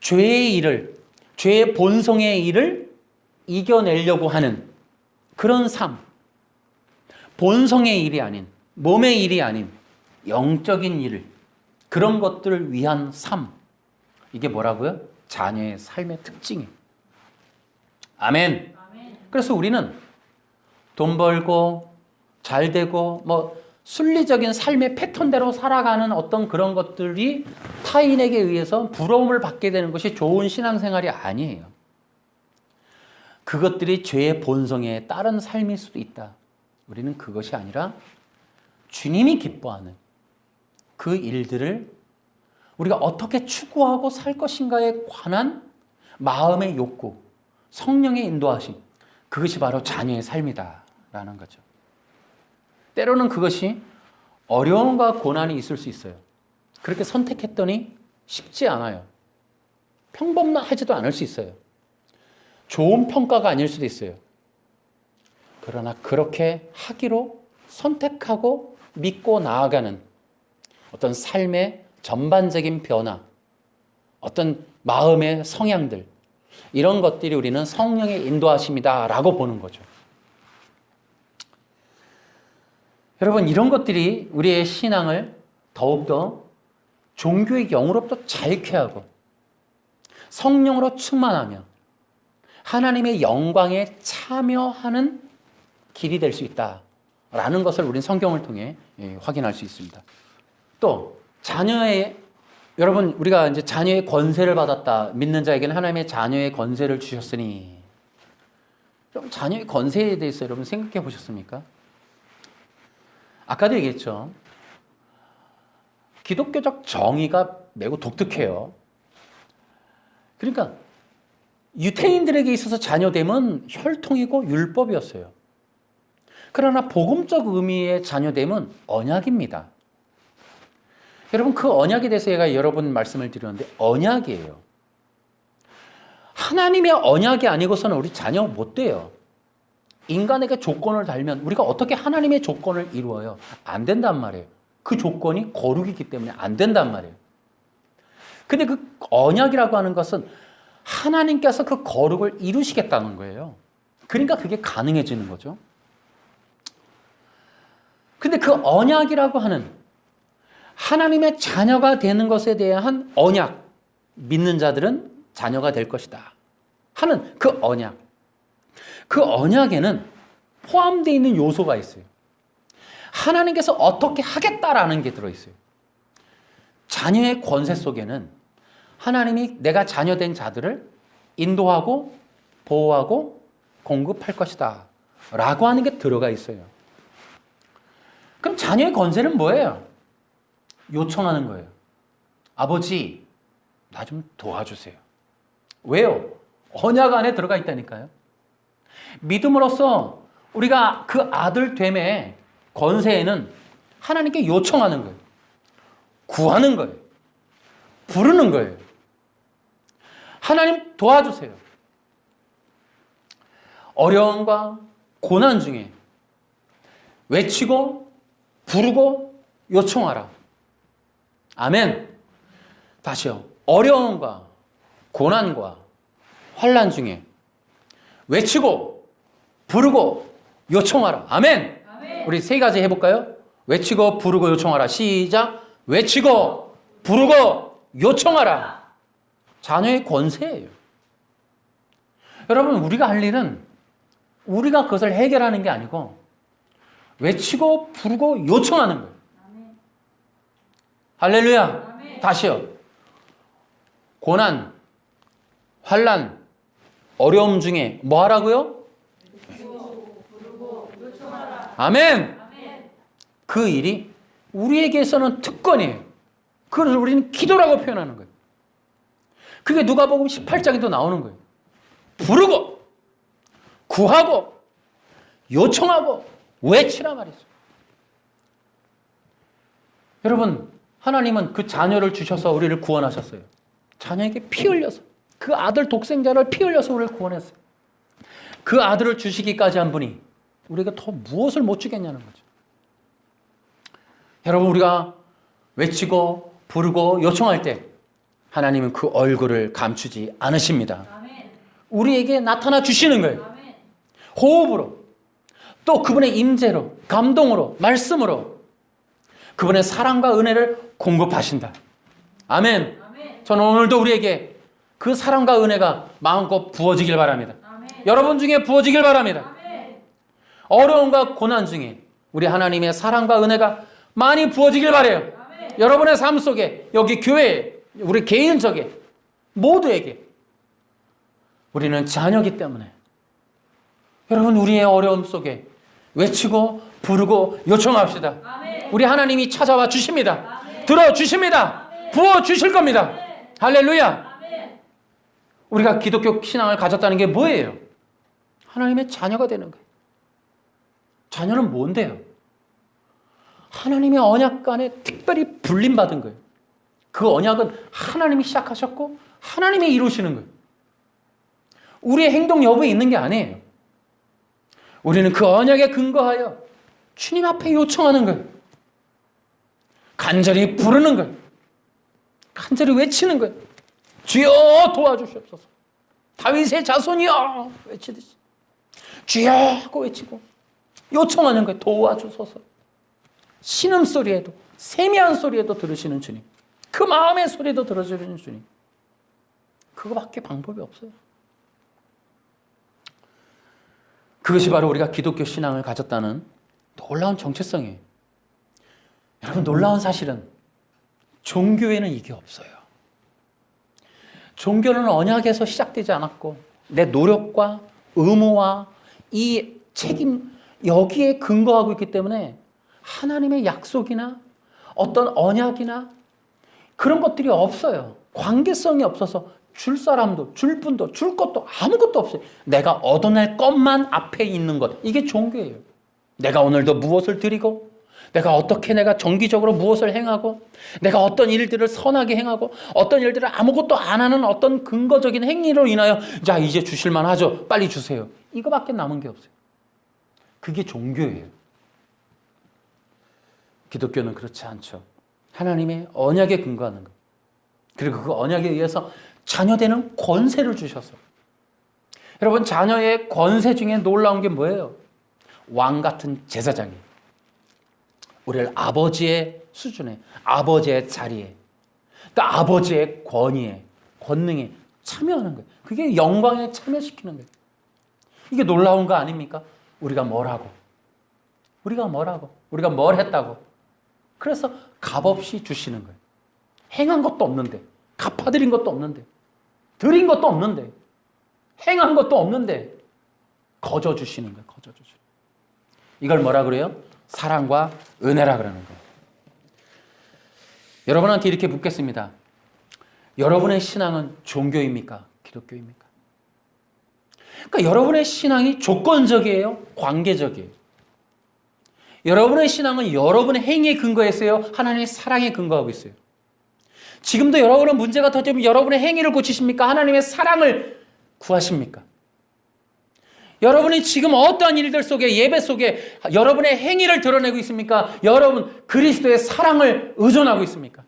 죄의 일을, 죄의 본성의 일을 이겨내려고 하는 그런 삶. 본성의 일이 아닌, 몸의 일이 아닌 영적인 일을, 그런 것들을 위한 삶. 이게 뭐라고요? 자녀의 삶의 특징이에요. 아멘. 그래서 우리는 돈 벌고 잘 되고 순리적인 삶의 패턴대로 살아가는 어떤 그런 것들이 타인에게 의해서 부러움을 받게 되는 것이 좋은 신앙생활이 아니에요. 그것들이 죄의 본성에 따른 삶일 수도 있다. 우리는 그것이 아니라 주님이 기뻐하는 그 일들을 우리가 어떻게 추구하고 살 것인가에 관한 마음의 욕구, 성령의 인도하심, 그것이 바로 자녀의 삶이다라는 거죠. 때로는 그것이 어려움과 고난이 있을 수 있어요. 그렇게 선택했더니 쉽지 않아요. 평범하지도 않을 수 있어요. 좋은 평가가 아닐 수도 있어요. 그러나 그렇게 하기로 선택하고 믿고 나아가는 어떤 삶의 전반적인 변화, 어떤 마음의 성향들, 이런 것들이 우리는 성령의 인도하심이다라고 보는 거죠. 여러분, 이런 것들이 우리의 신앙을 더욱더 종교의 영으로부터 자유케 하고 성령으로 충만하며 하나님의 영광에 참여하는 길이 될 수 있다라는 것을 우리는 성경을 통해 확인할 수 있습니다. 또 여러분, 우리가 이제 자녀의 권세를 받았다. 믿는 자에게는 하나님의 자녀의 권세를 주셨으니. 여러분, 자녀의 권세에 대해서 여러분 생각해 보셨습니까? 아까도 얘기했죠. 기독교적 정의가 매우 독특해요. 그러니까 유대인들에게 있어서 자녀됨은 혈통이고 율법이었어요. 그러나 복음적 의미의 자녀됨은 언약입니다. 여러분, 그 언약에 대해서 제가 여러 번 말씀을 드렸는데 언약이에요. 하나님의 언약이 아니고서는 우리 자녀 못 돼요. 인간에게 조건을 달면 우리가 어떻게 하나님의 조건을 이루어요? 안 된단 말이에요. 그 조건이 거룩이기 때문에 안 된단 말이에요. 근데 그 언약이라고 하는 것은 하나님께서 그 거룩을 이루시겠다는 거예요. 그러니까 그게 가능해지는 거죠. 근데 그 언약이라고 하는 하나님의 자녀가 되는 것에 대한 언약, 믿는 자들은 자녀가 될 것이다 하는 그 언약. 그 언약에는 포함되어 있는 요소가 있어요. 하나님께서 어떻게 하겠다라는 게 들어있어요. 자녀의 권세 속에는 하나님이 내가 자녀된 자들을 인도하고 보호하고 공급할 것이다 라고 하는 게 들어가 있어요. 그럼 자녀의 권세는 뭐예요? 요청하는 거예요. 아버지, 나 좀 도와주세요. 왜요? 언약 안에 들어가 있다니까요. 믿음으로써 우리가 그 아들됨의 권세에는 하나님께 요청하는 거예요. 구하는 거예요. 부르는 거예요. 하나님 도와주세요. 어려움과 고난 중에 외치고 부르고 요청하라. 아멘. 다시요. 어려움과 고난과 환난 중에 외치고 부르고 요청하라. 아멘. 아멘. 우리 세 가지 해볼까요? 외치고 부르고 요청하라. 시작. 외치고 부르고 요청하라. 자녀의 권세예요. 여러분, 우리가 할 일은 우리가 그것을 해결하는 게 아니고 외치고 부르고 요청하는 거예요. 할렐루야. 아멘. 다시요. 고난, 환난, 어려움 중에 뭐 하라고요? 부르고, 요청하라. 아멘. 아멘. 그 일이 우리에게서는 특권이에요. 그걸 우리는 기도라고 표현하는 거예요. 그게 누가복음 18장에도 나오는 거예요. 부르고 구하고 요청하고 외치라 말이죠. 여러분, 하나님은 그 자녀를 주셔서 우리를 구원하셨어요. 자녀에게 피 흘려서, 그 아들 독생자를 피 흘려서 우리를 구원했어요. 그 아들을 주시기까지 한 분이 우리가 더 무엇을 못 주겠냐는 거죠. 여러분, 우리가 외치고 부르고 요청할 때 하나님은 그 얼굴을 감추지 않으십니다. 아멘. 우리에게 나타나 주시는 거예요. 아멘. 호흡으로, 또 그분의 임재로, 감동으로, 말씀으로 그분의 사랑과 은혜를 공급하신다. 아멘. 아멘. 저는 오늘도 우리에게 그 사랑과 은혜가 마음껏 부어지길 바랍니다. 아멘. 여러분 중에 부어지길 바랍니다. 아멘. 어려움과 고난 중에 우리 하나님의 사랑과 은혜가 많이 부어지길 바라요. 아멘. 여러분의 삶 속에, 여기 교회에, 우리 개인적에, 모두에게 우리는 자녀이기 때문에 여러분, 우리의 어려움 속에 외치고 부르고 요청합시다. 아멘. 우리 하나님이 찾아와 주십니다. 아멘. 들어주십니다. 아멘. 부어주실 겁니다. 아멘. 할렐루야. 아멘. 우리가 기독교 신앙을 가졌다는 게 뭐예요? 하나님의 자녀가 되는 거예요. 자녀는 뭔데요? 하나님의 언약 안에 특별히 불림받은 거예요. 그 언약은 하나님이 시작하셨고 하나님이 이루시는 거예요. 우리의 행동 여부에 있는 게 아니에요. 우리는 그 언약에 근거하여 주님 앞에 요청하는 거예요. 간절히 부르는 거예요. 간절히 외치는 거예요. 주여 도와주시옵소서. 다윗의 자손이여 외치듯이 주여 하고 외치고 요청하는 거예요. 도와주소서. 신음소리에도, 세미한 소리에도 들으시는 주님, 그 마음의 소리도 들어주는 주님, 그거밖에 방법이 없어요. 그것이 바로 우리가 기독교 신앙을 가졌다는 놀라운 정체성이에요. 여러분, 놀라운 사실은 종교에는 이게 없어요. 종교는 언약에서 시작되지 않았고 내 노력과 의무와 이 책임, 여기에 근거하고 있기 때문에 하나님의 약속이나 어떤 언약이나 그런 것들이 없어요. 관계성이 없어서 줄 사람도 줄 분도 줄 것도 아무것도 없어요. 내가 얻어낼 것만 앞에 있는 것, 이게 종교예요. 내가 오늘도 무엇을 드리고, 내가 어떻게 내가 정기적으로 무엇을 행하고, 내가 어떤 일들을 선하게 행하고, 어떤 일들을 아무것도 안 하는 어떤 근거적인 행위로 인하여 자 이제 주실만 하죠, 빨리 주세요, 이거밖에 남은 게 없어요. 그게 종교예요. 기독교는 그렇지 않죠. 하나님의 언약에 근거하는 것, 그리고 그 언약에 의해서 자녀되는 권세를 주셔서, 여러분, 자녀의 권세 중에 놀라운 게 뭐예요? 왕 같은 제사장이에요. 우리를 아버지의 수준에, 아버지의 자리에, 또 아버지의 권위에, 권능에 참여하는 거예요. 그게 영광에 참여시키는 거예요. 이게 놀라운 거 아닙니까? 우리가 뭘 하고, 우리가 뭘 했다고, 그래서 값없이 주시는 거예요. 행한 것도 없는데, 갚아드린 것도 없는데, 드린 것도 없는데, 행한 것도 없는데 거저 주시는 거예요. 거저 주시는. 이걸 뭐라 그래요? 사랑과 은혜라 그러는 거예요. 여러분한테 이렇게 묻겠습니다. 여러분의 신앙은 종교입니까? 기독교입니까? 그러니까 여러분의 신앙이 조건적이에요? 관계적이에요? 여러분의 신앙은 여러분의 행위에 근거했어요? 하나님의 사랑에 근거하고 있어요? 지금도 여러분은 문제가 터지면 여러분의 행위를 고치십니까? 하나님의 사랑을 구하십니까? 여러분이 지금 어떠한 일들 속에, 예배 속에 여러분의 행위를 드러내고 있습니까? 여러분 그리스도의 사랑을 의존하고 있습니까?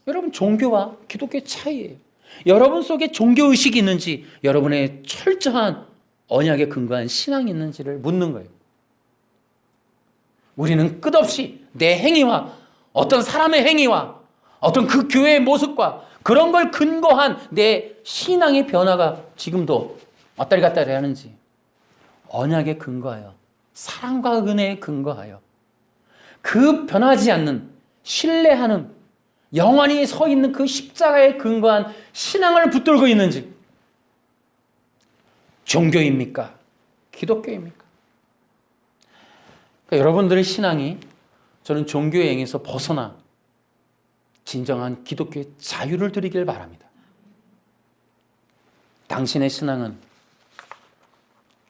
여러분, 종교와 기독교의 차이예요. 여러분 속에 종교의식이 있는지, 여러분의 철저한 언약에 근거한 신앙이 있는지를 묻는 거예요. 우리는 끝없이 내 행위와 어떤 사람의 행위와 어떤 그 교회의 모습과 그런 걸 근거한 내 신앙의 변화가 지금도 왔다리 갔다리 하는지, 언약에 근거하여, 사랑과 은혜에 근거하여 그 변하지 않는, 신뢰하는, 영원히 서 있는 그 십자가에 근거한 신앙을 붙들고 있는지, 종교입니까? 기독교입니까? 그러니까 여러분들의 신앙이 저는 종교의 행위에서 벗어나 진정한 기독교의 자유를 드리길 바랍니다. 당신의 신앙은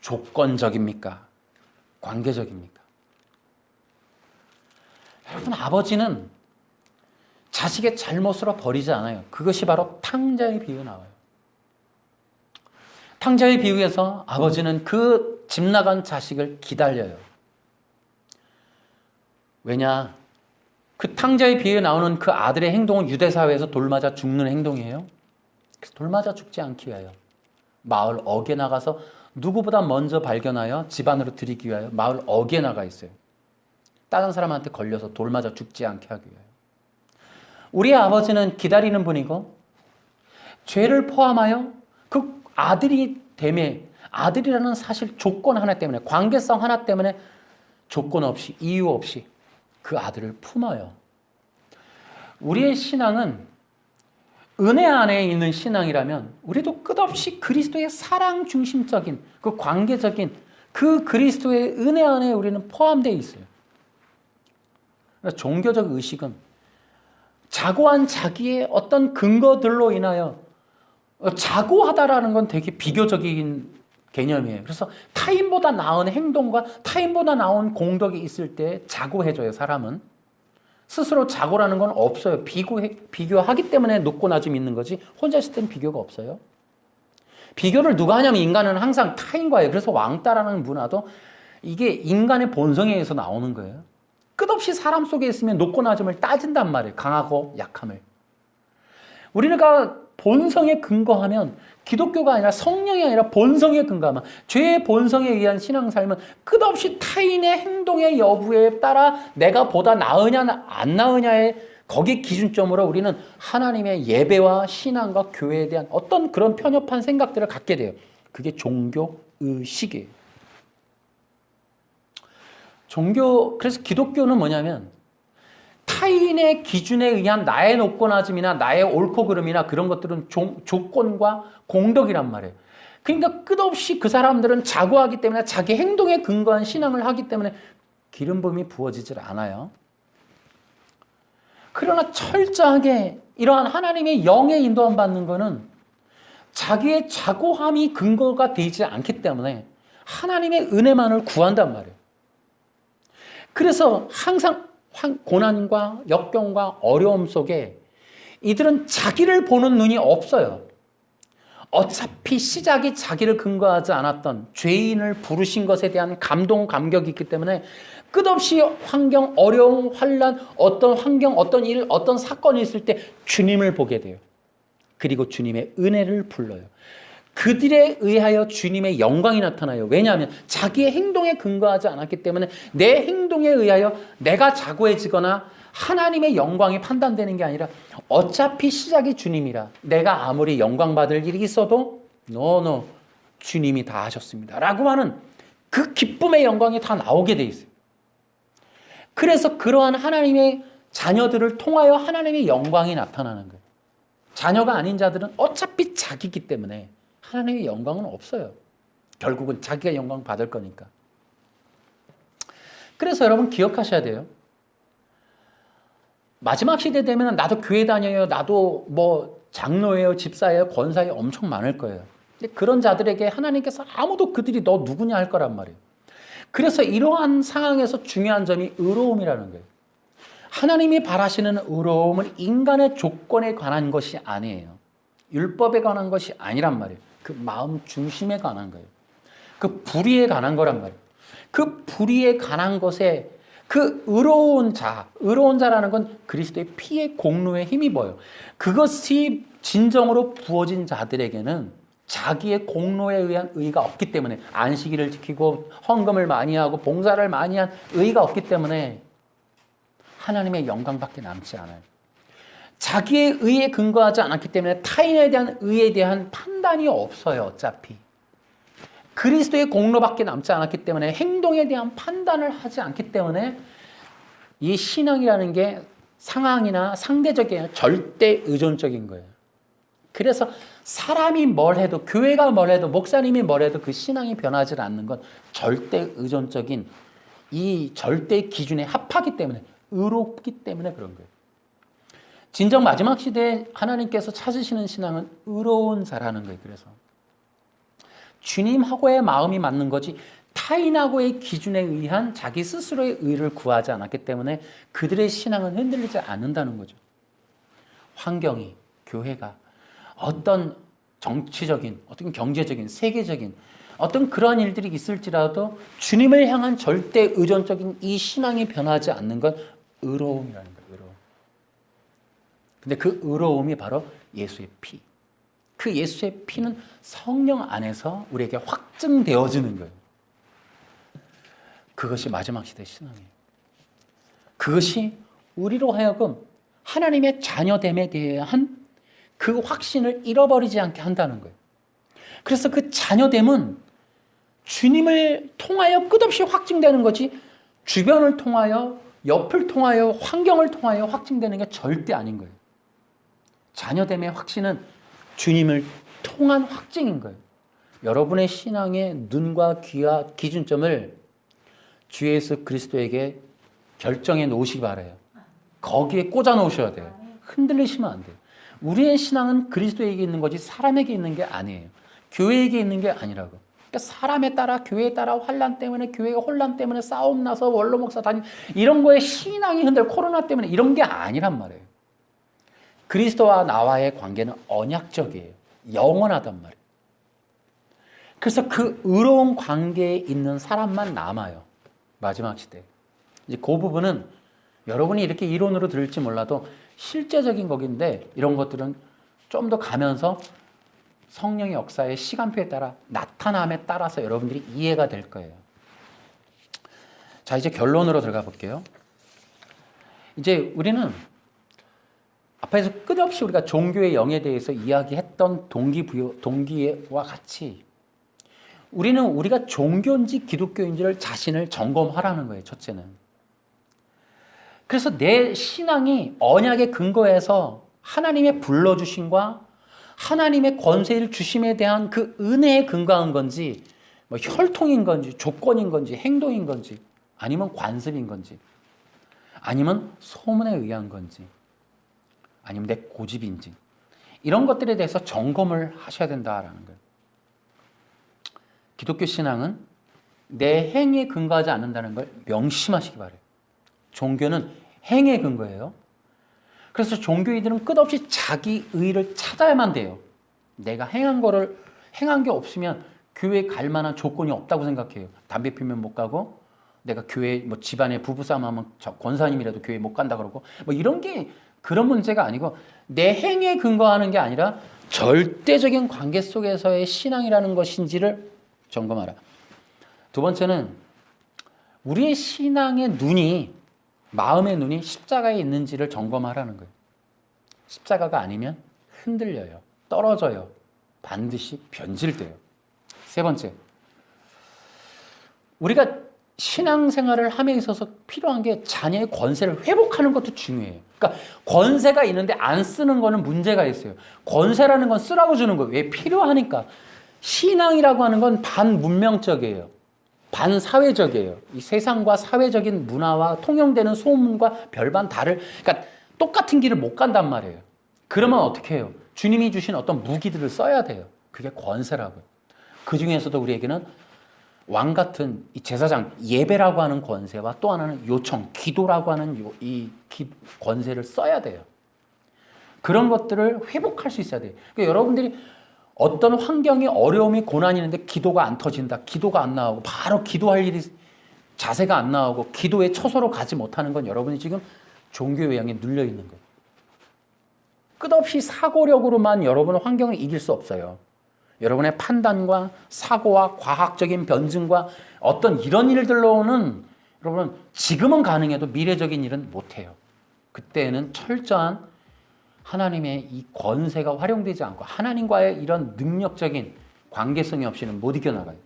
조건적입니까? 관계적입니까? 여러분, 아버지는 자식의 잘못으로 버리지 않아요. 그것이 바로 탕자의 비유에 나와요. 탕자의 비유에서 아버지는 그 집 나간 자식을 기다려요. 왜냐? 그 탕자의 비유에 나오는 그 아들의 행동은 유대사회에서 돌맞아 죽는 행동이에요. 그래서 돌맞아 죽지 않기 위하여 마을 어귀에 나가서 누구보다 먼저 발견하여 집 안으로 들이기 위하여 마을 어귀에 나가 있어요. 다른 사람한테 걸려서 돌맞아 죽지 않게 하기 위하여. 우리의 아버지는 기다리는 분이고 죄를 포함하여 그 아들이 됨에 아들이라는 사실 조건 하나 때문에 관계성 하나 때문에 조건 없이 이유 없이 그 아들을 품어요. 우리의 신앙은 은혜 안에 있는 신앙이라면 우리도 끝없이 그리스도의 사랑 중심적인 그 관계적인 그 그리스도의 은혜 안에 우리는 포함되어 있어요. 그러니까 종교적 의식은 자고한 자기의 어떤 근거들로 인하여 자고하다라는 건 되게 비교적인 개념이에요. 그래서 타인보다 나은 행동과 타인보다 나은 공덕이 있을 때 자고해져요, 사람은. 스스로 자고라는 건 없어요. 비교하기 때문에 높고 낮음이 있는 거지 혼자 있을 때는 비교가 없어요. 비교를 누가 하냐면 인간은 항상 타인과예요. 그래서 왕따라는 문화도 이게 인간의 본성에 의해서 나오는 거예요. 끝없이 사람 속에 있으면 높고 낮음을 따진단 말이에요. 강하고 약함을. 우리가 본성에 근거하면 기독교가 아니라 성령이 아니라 본성에 근거하면 죄의 본성에 의한 신앙삶은 끝없이 타인의 행동의 여부에 따라 내가 보다 나으냐 안 나으냐의 거기 기준점으로 우리는 하나님의 예배와 신앙과 교회에 대한 어떤 그런 편협한 생각들을 갖게 돼요. 그게 종교의식이에요. 그래서 기독교는 뭐냐면 타인의 기준에 의한 나의 높고 낮음이나 나의 옳고 그름이나 그런 것들은 조건과 공덕이란 말이에요. 그러니까 끝없이 그 사람들은 자고하기 때문에 자기 행동에 근거한 신앙을 하기 때문에 기름 부음이 부어지질 않아요. 그러나 철저하게 이러한 하나님의 영의 인도함 받는 것은 자기의 자고함이 근거가 되지 않기 때문에 하나님의 은혜만을 구한단 말이에요. 그래서 항상 고난과 역경과 어려움 속에 이들은 자기를 보는 눈이 없어요. 어차피 시작이 자기를 근거하지 않았던 죄인을 부르신 것에 대한 감동, 감격이 있기 때문에 끝없이 환경, 어려움, 환난, 어떤 환경, 어떤 일, 어떤 사건이 있을 때 주님을 보게 돼요. 그리고 주님의 은혜를 불러요. 그들에 의하여 주님의 영광이 나타나요. 왜냐하면 자기의 행동에 근거하지 않았기 때문에 내 행동에 의하여 내가 자고해지거나 하나님의 영광이 판단되는 게 아니라 어차피 시작이 주님이라 내가 아무리 영광 받을 일이 있어도 주님이 다 하셨습니다 라고 하는 그 기쁨의 영광이 다 나오게 돼 있어요. 그래서 그러한 하나님의 자녀들을 통하여 하나님의 영광이 나타나는 거예요. 자녀가 아닌 자들은 어차피 자기이기 때문에 하나님의 영광은 없어요. 결국은 자기가 영광 받을 거니까. 그래서 여러분 기억하셔야 돼요. 마지막 시대 되면 나도 교회 다녀요. 나도 뭐 장로예요. 집사예요. 권사예요. 엄청 많을 거예요. 근데 그런 자들에게 하나님께서 아무도 그들이 너 누구냐 할 거란 말이에요. 그래서 이러한 상황에서 중요한 점이 의로움이라는 거예요. 하나님이 바라시는 의로움은 인간의 조건에 관한 것이 아니에요. 율법에 관한 것이 아니란 말이에요. 그 마음 중심에 관한 거예요. 그 불의에 관한 거란 말이에요. 그 불의에 관한 것에 그 의로운 자라는 건 그리스도의 피의 공로에 힘입어요. 그것이 진정으로 부어진 자들에게는 자기의 공로에 의한 의가 없기 때문에 안식일을 지키고 헌금을 많이 하고 봉사를 많이 한 의가 없기 때문에 하나님의 영광밖에 남지 않아요. 자기의 의에 근거하지 않았기 때문에 타인에 대한 의에 대한 판단이 없어요. 어차피. 그리스도의 공로밖에 남지 않았기 때문에 행동에 대한 판단을 하지 않기 때문에 이 신앙이라는 게 상황이나 상대적인 아니라 절대 의존적인 거예요. 그래서 사람이 뭘 해도 교회가 뭘 해도 목사님이 뭘 해도 그 신앙이 변하지 않는 건 절대 의존적인 이 절대 기준에 합하기 때문에, 의롭기 때문에 그런 거예요. 진정 마지막 시대에 하나님께서 찾으시는 신앙은 의로운 자라는 거예요. 그래서 주님하고의 마음이 맞는 거지 타인하고의 기준에 의한 자기 스스로의 의를 구하지 않았기 때문에 그들의 신앙은 흔들리지 않는다는 거죠. 환경이, 교회가 어떤 정치적인, 어떤 경제적인, 세계적인 어떤 그러한 일들이 있을지라도 주님을 향한 절대 의존적인 이 신앙이 변하지 않는 건 의로움이라는 거예요. 의로움. 근데 그 의로움이 바로 예수의 피. 그 예수의 피는 성령 안에서 우리에게 확증되어지는 거예요. 그것이 마지막 시대 신앙이에요. 그것이 우리로 하여금 하나님의 자녀됨에 대한 그 확신을 잃어버리지 않게 한다는 거예요. 그래서 그 자녀됨은 주님을 통하여 끝없이 확증되는 거지 주변을 통하여, 옆을 통하여, 환경을 통하여 확증되는 게 절대 아닌 거예요. 자녀됨의 확신은 주님을 통한 확증인 거예요. 여러분의 신앙의 눈과 귀와 기준점을 주 예수 그리스도에게 결정해 놓으시기 바라요. 거기에 꽂아 놓으셔야 돼요. 흔들리시면 안 돼요. 우리의 신앙은 그리스도에게 있는 거지 사람에게 있는 게 아니에요. 교회에게 있는 게 아니라고. 그러니까 사람에 따라, 교회에 따라 환난 때문에, 교회가 혼란 때문에 싸움 나서 원로 목사 다니 이런 거에 신앙이 코로나 때문에 이런 게 아니란 말이에요. 그리스도와 나와의 관계는 언약적이에요. 영원하단 말이에요. 그래서 그 의로운 관계에 있는 사람만 남아요. 마지막 시대. 이제 그 부분은 여러분이 이렇게 이론으로 들을지 몰라도 실제적인 거긴데 이런 것들은 좀 더 가면서 성령의 역사의 시간표에 따라 나타남에 따라서 여러분들이 이해가 될 거예요. 자, 이제 결론으로 들어가 볼게요. 이제 우리는 앞에서 끝없이 우리가 종교의 영에 대해서 이야기했던 동기와 같이 우리는 우리가 종교인지 기독교인지를 자신을 점검하라는 거예요. 첫째는. 그래서 내 신앙이 언약의 근거에서 하나님의 불러주심과 하나님의 권세를 주심에 대한 그 은혜에 근거한 건지, 뭐 혈통인 건지, 조건인 건지, 행동인 건지, 아니면 관습인 건지, 아니면 소문에 의한 건지, 아니면 내 고집인지, 이런 것들에 대해서 점검을 하셔야 된다라는 거예요. 기독교 신앙은 내 행위에 근거하지 않는다는 걸 명심하시기 바라요. 종교는 행위에 근거해요. 그래서 종교인들은 끝없이 자기 의를 찾아야만 돼요. 내가 행한 게 없으면 교회에 갈 만한 조건이 없다고 생각해요. 담배 피우면 못 가고, 내가 교회 뭐 집안에 부부싸움 하면 권사님이라도 교회 못 간다 그러고, 뭐 이런 게 그런 문제가 아니고 내 행위에 근거하는 게 아니라 절대적인 관계 속에서의 신앙이라는 것인지를 점검하라. 두 번째는 우리의 신앙의 눈이, 마음의 눈이 십자가에 있는지를 점검하라는 거예요. 십자가가 아니면 흔들려요. 떨어져요. 반드시 변질돼요. 세 번째, 우리가 신앙생활을 함에 있어서 필요한 게 자녀의 권세를 회복하는 것도 중요해요. 그러니까 권세가 있는데 안 쓰는 거는 문제가 있어요. 권세라는 건 쓰라고 주는 거예요. 왜? 필요하니까. 신앙이라고 하는 건 반문명적이에요. 반사회적이에요. 이 세상과 사회적인 문화와 통용되는 소문과 별반 다를, 그러니까 똑같은 길을 못 간단 말이에요. 그러면 어떻게 해요? 주님이 주신 어떤 무기들을 써야 돼요. 그게 권세라고요. 그 중에서도 우리에게는 왕 같은 이 제사장, 예배라고 하는 권세와 또 하나는 요청, 기도라고 하는 권세를 써야 돼요. 그런 것들을 회복할 수 있어야 돼요. 그러니까 여러분들이 어떤 환경이 어려움이 고난이 있는데 기도가 안 터진다, 기도가 안 나오고 바로 기도할 일이 자세가 안 나오고 기도의 처소로 가지 못하는 건 여러분이 지금 종교의 영에 눌려 있는 거예요. 끝없이 사고력으로만 여러분은 환경을 이길 수 없어요. 여러분의 판단과 사고와 과학적인 변증과 어떤 이런 일들로는 여러분은 지금은 가능해도 미래적인 일은 못해요. 그때는 철저한 하나님의 이 권세가 활용되지 않고 하나님과의 이런 능력적인 관계성이 없이는 못 이겨나가요.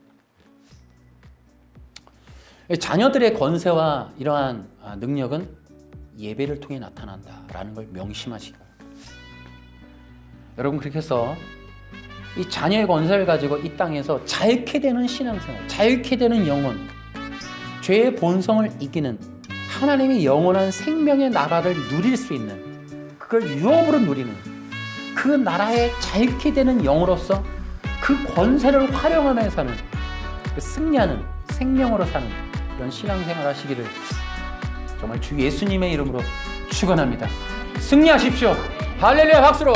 자녀들의 권세와 이러한 능력은 예배를 통해 나타난다라는 걸 명심하시고, 여러분 그렇게 해서 이 자녀의 권세를 가지고 이 땅에서 자유케 되는 신앙생활, 자유케 되는 영혼, 죄의 본성을 이기는 하나님의 영원한 생명의 나라를 누릴 수 있는, 그걸 유업으로 누리는, 그 나라에 자유케 되는 영으로서 그 권세를 활용하며 사는, 그 승리하는 생명으로 사는 그런 신앙생활 하시기를 정말 주 예수님의 이름으로 축원합니다. 승리하십시오. 할렐루야 박수로.